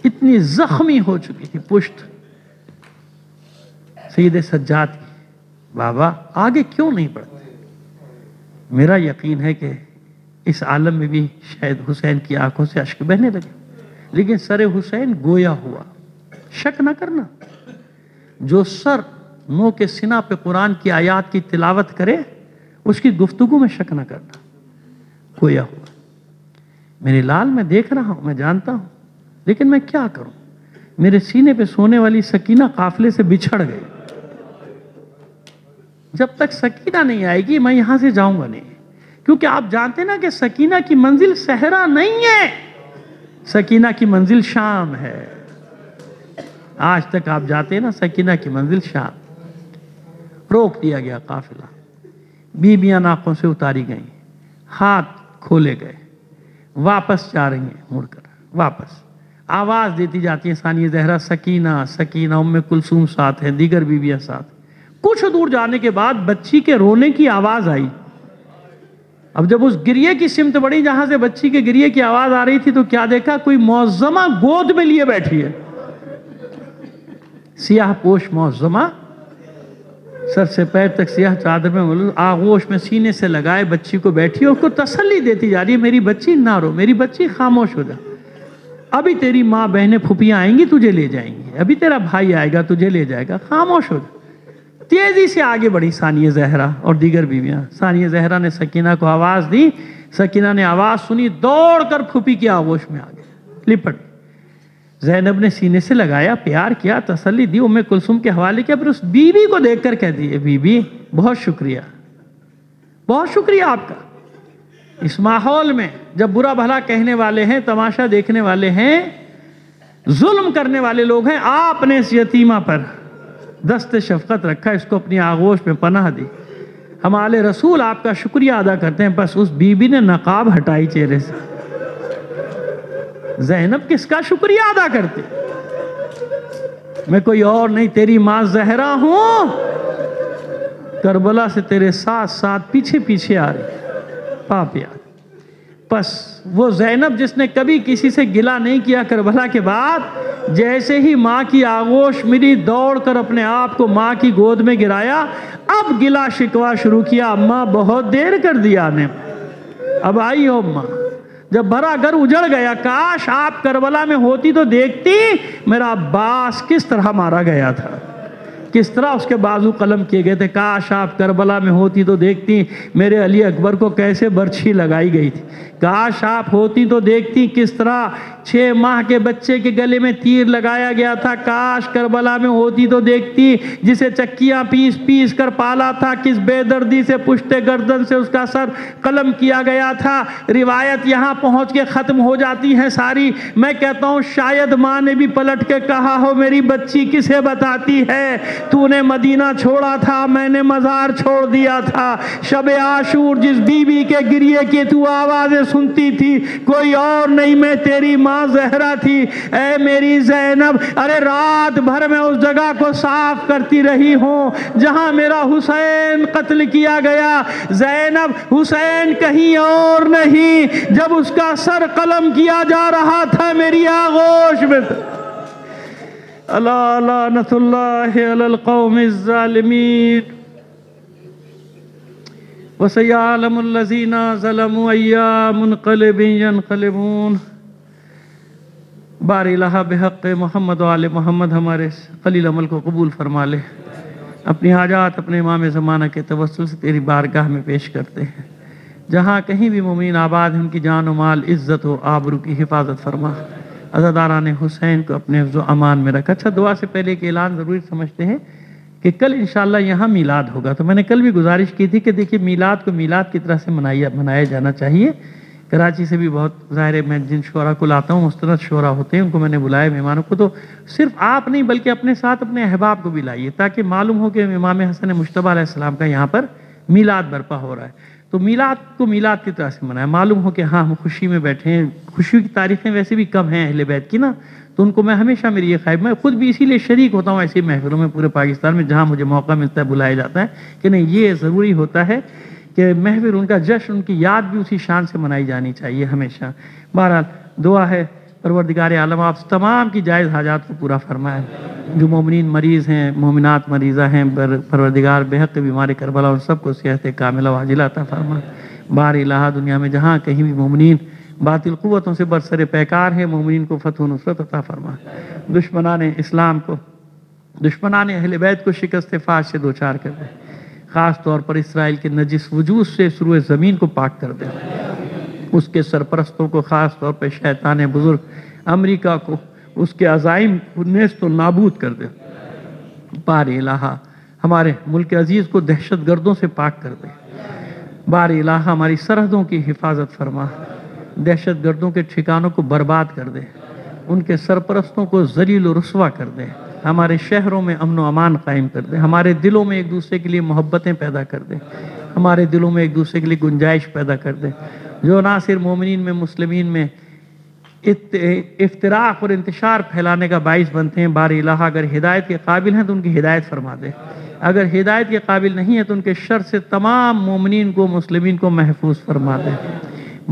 اتنی زخمی ہو چکی تھی پشت سید سجاد کی۔ بابا آگے کیوں نہیں بڑھتے؟ میرا یقین ہے کہ اس عالم میں بھی شاید حسین کی آنکھوں سے اشک بہنے لگے، لیکن سر حسین گویا ہوا۔ شک نہ کرنا، جو سر نو کے سینہ پہ قرآن کی آیات کی تلاوت کرے اس کی گفتگو میں شک نہ کرنا، گویا ہوا۔ میرے لال میں دیکھ رہا ہوں، میں جانتا ہوں، لیکن میں کیا کروں؟ میرے سینے پہ سونے والی سکینہ قافلے سے بچھڑ گئی، جب تک سکینہ نہیں آئے گی میں یہاں سے جاؤں گا نہیں، کیونکہ آپ جانتے نا کہ سکینہ کی منزل صحرا نہیں ہے، سکینہ کی منزل شام ہے۔ آج تک آپ جاتے نا سکینہ کی منزل شام۔ روک دیا گیا قافلہ، بیویاں ناقوں سے اتاری گئیں، ہاتھ کھولے گئے، واپس جا رہی ہیں مڑ کر واپس، آواز دیتی جاتی ہیں ثانیہ زہرا سکینہ سکینہ، ام کلثوم ساتھ ہیں، دیگر بیویاں ساتھ۔ کچھ دور جانے کے بعد بچی کے رونے کی آواز آئی۔ اب جب اس گریے کی سمت بڑھی جہاں سے بچی کے گریے کی آواز آ رہی تھی تو کیا دیکھا؟ کوئی معظمہ گود میں لیے بیٹھی ہے، سیاہ پوش معظمہ، سر سے پیر تک سیاہ چادر میں، آغوش میں سینے سے لگائے بچی کو بیٹھی، اس کو تسلی دیتی جا رہی ہے، میری بچی نہ رو، میری بچی خاموش ہو جا، ابھی تیری ماں بہنیں پھپھیاں آئیں گی تجھے لے جائیں گی، ابھی تیرا بھائی آئے گا تجھے لے جائے گا، خاموش ہو جا۔ تیزی سے آگے بڑھی ثانیہ زہرا اور دیگر بیویاں۔ ثانیہ زہرا نے سکینہ کو آواز دی، سکینہ نے آواز سنی، دوڑ کر پھوپھی کی آغوش میں آ گئی، لپٹ۔ زینب نے سینے سے لگایا، پیار کیا، تسلی دی، ام کلثوم کے حوالے کیا، پھر اس بی بی کو دیکھ کر کہہ دی، بی بی بہت شکریہ، بہت شکریہ آپ کا۔ اس ماحول میں جب برا بھلا کہنے والے ہیں، تماشا دیکھنے والے ہیں، ظلم کرنے والے لوگ ہیں، آپ نے اس یتیمہ پر دست شفقت رکھا، اس کو اپنی آغوش میں پناہ دی، ہم آل رسول آپ کا شکریہ ادا کرتے ہیں۔ بس اس بی بی نے نقاب ہٹائی چہرے سے۔ زینب کس کا شکریہ ادا کرتے؟ میں کوئی اور نہیں، تیری ماں زہرا ہوں، کربلا سے تیرے ساتھ ساتھ پیچھے پیچھے آ رہی، پاپ یاد۔ بس وہ زینب جس نے کبھی کسی سے گلہ نہیں کیا کربلا کے بعد، جیسے ہی ماں کی آغوش ملی دوڑ کر اپنے آپ کو ماں کی گود میں گرایا، اب گلہ شکوہ شروع کیا، اماں بہت دیر کر دیا نے، اب آئی ہو اماں، جب بھرا گھر اجڑ گیا، کاش آپ کربلا میں ہوتی تو دیکھتی میرا عباس کس طرح مارا گیا تھا، کس طرح اس کے بازو قلم کیے گئے تھے، کاش آپ کربلا میں ہوتی تو دیکھتی میرے علی اکبر کو کیسے برچھی لگائی گئی تھی، کاش آپ ہوتی تو دیکھتی کس طرح 6 ماہ کے بچے کے گلے میں تیر لگایا گیا تھا، کاش کربلا میں ہوتی تو دیکھتی جسے چکیاں پیس پیس کر پالا تھا، کس بے دردی سے پشت گردن سے اس کا سر قلم کیا گیا تھا۔ روایت یہاں پہنچ کے ختم ہو جاتی ہے ساری، میں کہتا ہوں شاید ماں نے بھی پلٹ کے کہا ہو، میری بچی کسے بتاتی ہے، تو نے مدینہ چھوڑا تھا، میں نے مزار چھوڑ دیا تھا، شب عاشور جس بی بی کے گریے کی تو آوازیں سنتی تھی، کوئی اور نہیں، میں تیری ماں زہرا تھی، اے میری زینب، ارے رات بھر میں اس جگہ کو صاف کرتی رہی ہوں جہاں میرا حسین قتل کیا گیا، زینب حسین کہیں اور نہیں، جب اس کا سر قلم کیا جا رہا تھا میری آغوش میں تھا۔ الا لعنت اللہ علی القوم الظالمین وسيعلم الذين ظلموا أيّ منقلب ينقلبون۔ بار الہ بحق محمد و آل محمد ہمارے قلیل عمل کو قبول فرما لے، اپنی حاجات اپنے امام زمانہ کے توسل سے تیری بارگاہ میں پیش کرتے ہیں، جہاں کہیں بھی مومنین آباد ہیں ان کی جان و مال عزت و آبرو کی حفاظت فرما، عزاداران حسین کو اپنے حفظ و امان میں رکھ۔ اچھا دعا سے پہلے ایک اعلان ضروری سمجھتے ہیں کہ کل انشاءاللہ یہاں میلاد ہوگا، تو میں نے کل بھی گزارش کی تھی کہ دیکھیے میلاد کو میلاد کی طرح سے منایا جانا چاہیے۔ کراچی سے بھی بہت ظاہر ہے، میں جن شعراء کو لاتا ہوں مستند شعراء ہوتے ہیں، ان کو میں نے بلایا مہمانوں کو، تو صرف آپ نہیں بلکہ اپنے ساتھ اپنے احباب کو بھی لائیے تاکہ معلوم ہو کہ امام حسن مجتبیٰ علیہ السلام کا یہاں پر میلاد برپا ہو رہا ہے، تو میلاد کو میلاد کی طرح سے منائیں، معلوم ہو کہ ہاں ہم خوشی میں بیٹھے ہیں۔ خوشی کی تاریخیں ویسے بھی کم ہیں اہل بیت کی نا، تو ان کو میں ہمیشہ میری یہ خواہش، میں خود بھی اسی لیے شریک ہوتا ہوں ایسی محفلوں میں پورے پاکستان میں جہاں مجھے موقع ملتا ہے بلایا جاتا ہے کہ نہیں یہ ضروری ہوتا ہے کہ محفل ان کا جشن ان کی یاد بھی اسی شان سے منائی جانی چاہیے ہمیشہ۔ بہرحال دعا ہے پروردگار عالم آپ تمام کی جائز حاجات کو پورا فرمائے، جو مومنین مریض ہیں مومنات مریضہ ہیں، پروردگار بحق بیمار کربلا ان سب کو صحت کاملہ و عاجلہ عطا فرمائے۔ بار الہ دنیا میں جہاں کہیں بھی مومنین باطل قوتوں سے برسر پیکار ہیں، مومنین کو فتح و نصرت عطا فرمائے، دشمنان اسلام کو، دشمنان اہل بیت کو شکست فاش سے دوچار کر دے، خاص طور پر اسرائیل کے نجس وجود سے سروئے زمین کو پاک کر دے، اس کے سرپرستوں کو خاص طور پر شیطان بزرگ امریکہ کو اس کے عزائم نیست و نابود کر دے۔ بار الہ ہمارے ملک عزیز کو دہشت گردوں سے پاک کر دے۔ بار الہ ہماری سرحدوں کی حفاظت فرما، دہشت گردوں کے ٹھکانوں کو برباد کر دے، ان کے سرپرستوں کو ذلیل و رسوا کر دے، ہمارے شہروں میں امن و امان قائم کر دے، ہمارے دلوں میں ایک دوسرے کے لیے محبتیں پیدا کر دے، ہمارے دلوں میں ایک دوسرے کے لیے گنجائش پیدا کر دے، جو نہ صرف مومنین میں مسلمین میں افتراق اور انتشار پھیلانے کا باعث بنتے ہیں، بار الہ اگر ہدایت کے قابل ہیں تو ان کی ہدایت فرما دے، اگر ہدایت کے قابل نہیں ہے تو ان کے شر سے تمام مومنین کو مسلمین کو محفوظ فرما دے۔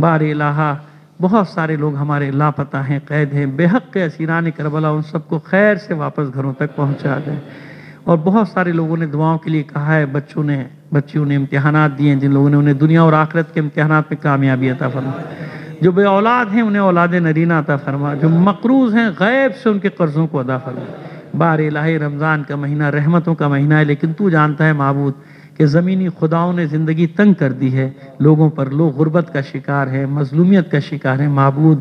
بار الہ بہت سارے لوگ ہمارے لاپتہ ہیں، قید ہیں، بے حق کے اسیران کربلا، ان سب کو خیر سے واپس گھروں تک پہنچا دیں۔ اور بہت سارے لوگوں نے دعاؤں کے لیے کہا ہے، بچیوں نے امتحانات دیے ہیں، جن لوگوں نے انہیں دنیا اور آخرت کے امتحانات میں کامیابی عطا فرما، جو بے اولاد ہیں انہیں اولاد نرینہ عطا فرما، جو مقروض ہیں غیب سے ان کے قرضوں کو ادا فرما۔ بار الہی رمضان کا مہینہ رحمتوں کا مہینہ ہے، لیکن تو جانتا ہے معبود کہ زمینی خداؤں نے زندگی تنگ کر دی ہے لوگوں پر، لوگ غربت کا شکار ہے، مظلومیت کا شکار ہے۔ معبود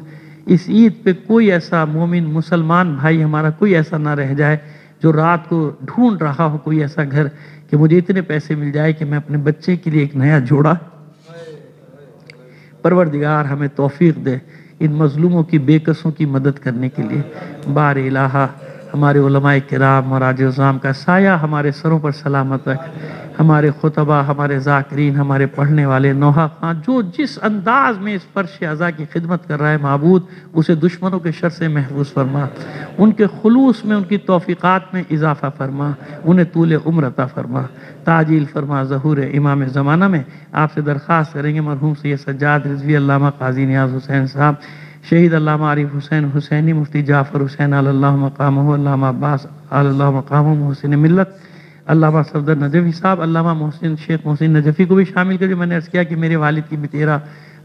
اس عید پہ کوئی ایسا مومن مسلمان بھائی ہمارا کوئی ایسا نہ رہ جائے جو رات کو ڈھونڈ رہا ہو کوئی ایسا گھر کہ مجھے اتنے پیسے مل جائے کہ میں اپنے بچے کے لیے ایک نیا جوڑا۔ پروردگار ہمیں توفیق دے ان مظلوموں کی بے کسوں کی مدد کرنے کے لیے۔ بار الہ ہمارے علماء کرام اور عاجز عظام کا سایہ ہمارے سروں پر سلامت رکھ، ہمارے خطبہ، ہمارے ذاکرین، ہمارے پڑھنے والے، نوحہ خان، جو جس انداز میں اس فرش عزا کی خدمت کر رہا ہے معبود اسے دشمنوں کے شر سے محفوظ فرما، ان کے خلوص میں، ان کی توفیقات میں اضافہ فرما، انہیں طول عمر عطا فرما، تعجیل فرما ظہور امام زمانہ میں۔ آپ سے درخواست کریں گے مرحوم سید سجاد رضوی، علامہ قاضی نیاز حسین صاحب، شہید علامہ عارف حسین حسینی، مفتی جعفر حسین علی اللہ مقامہ، علامہ عباس علی اللہ مقامہ، محسن ملت علامہ صفدر نجفی صاحب، علامہ محسن شیخ محسن نجفی کو بھی شامل کر، جو میں نے عرض کیا کہ میرے والد کی بھی 13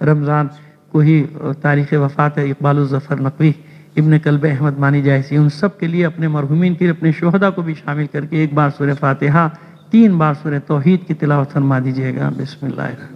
رمضان کو ہی تاریخ وفات ہے، اقبال الظفر نقوی، ابن کلب احمد مانی جائسی، ان سب کے لیے اپنے مرحومین کے لیے اپنے شہداء کو بھی شامل کر کے ایک بار سورہ فاتحہ، 3 بار سورہ توحید کی تلاوت فرما دیجئے گا۔ بسم اللہ الرحمن الرحیم۔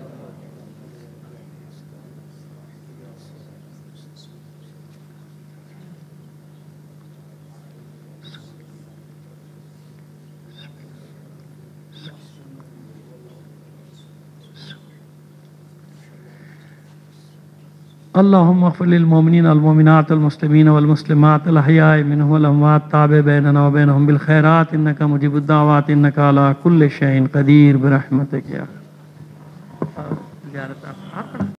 اللہم اغفر للمؤمنین والمؤمنات والمسلمین والمسلمات الاحیاء منهم والاموات تابع بیننا وبینہم بالخیرات انکا مجیب الدعوات انکا علی کل شیء قدیر برحمتک یا